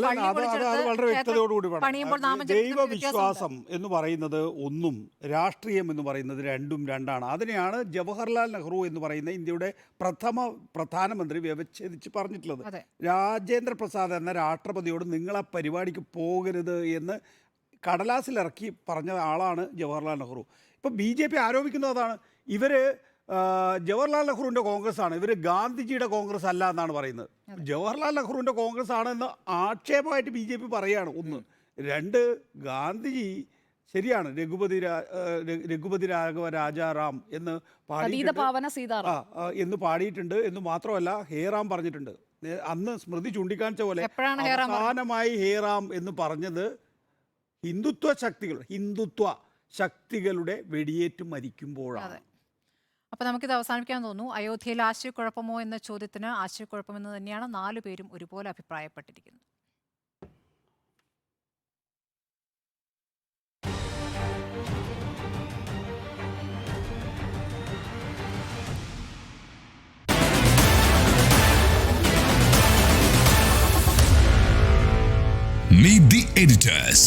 S1: ദൈവവിശ്വാസം എന്ന് പറയുന്നത് ഒന്നും രാഷ്ട്രീയം എന്ന് പറയുന്നത് രണ്ടാണ്. അതിനെയാണ് ജവഹർലാൽ നെഹ്റു എന്ന് പറയുന്ന ഇന്ത്യയുടെ പ്രധാനമന്ത്രി വ്യവച്ഛേദിച്ച് പറഞ്ഞിട്ടുള്ളത്. രാജേന്ദ്ര പ്രസാദ് എന്ന രാഷ്ട്രപതിയോട് നിങ്ങൾ ആ പരിപാടിക്ക് പോകരുത് എന്ന് കടലാസിലിറക്കി പറഞ്ഞ ആളാണ് ജവഹർലാൽ നെഹ്റു. ഇപ്പോൾ BJP ആരോപിക്കുന്നത് അതാണ്. ഇവർ ജവഹർലാൽ നെഹ്റുവിൻ്റെ കോൺഗ്രസ് ആണ്, ഇവർ ഗാന്ധിജിയുടെ കോൺഗ്രസ് അല്ല എന്നാണ് പറയുന്നത്. ജവഹർലാൽ നെഹ്റുവിൻ്റെ കോൺഗ്രസ് ആണെന്ന് ആക്ഷേപമായിട്ട് BJP പറയുകയാണ്. 1. 2, ഗാന്ധിജി ശരിയാണ്, രഘുപതി രാഘവ രാജാറാം എന്ന് പാടിയിട്ടുണ്ട് എന്ന് മാത്രമല്ല ഹേറാം പറഞ്ഞിട്ടുണ്ട്. അന്ന് സ്മൃതി ചൂണ്ടിക്കാണിച്ച പോലെ അവസാനമായി ഹേറാം എന്ന് പറഞ്ഞത് ഹിന്ദുത്വ ശക്തികളുടെ വെടിയേറ്റ് മരിക്കുമ്പോഴാണ്.
S2: അപ്പൊ നമുക്കിത് അവസാനിപ്പിക്കാൻ തോന്നുന്നു. അയോധ്യയിൽ ആശയക്കുഴപ്പമോ എന്ന ചോദ്യത്തിന് ആശയക്കുഴപ്പമെന്ന് തന്നെയാണ് 4 പേരും ഒരുപോലെ അഭിപ്രായപ്പെട്ടിരിക്കുന്നത്.
S7: Meet the editors.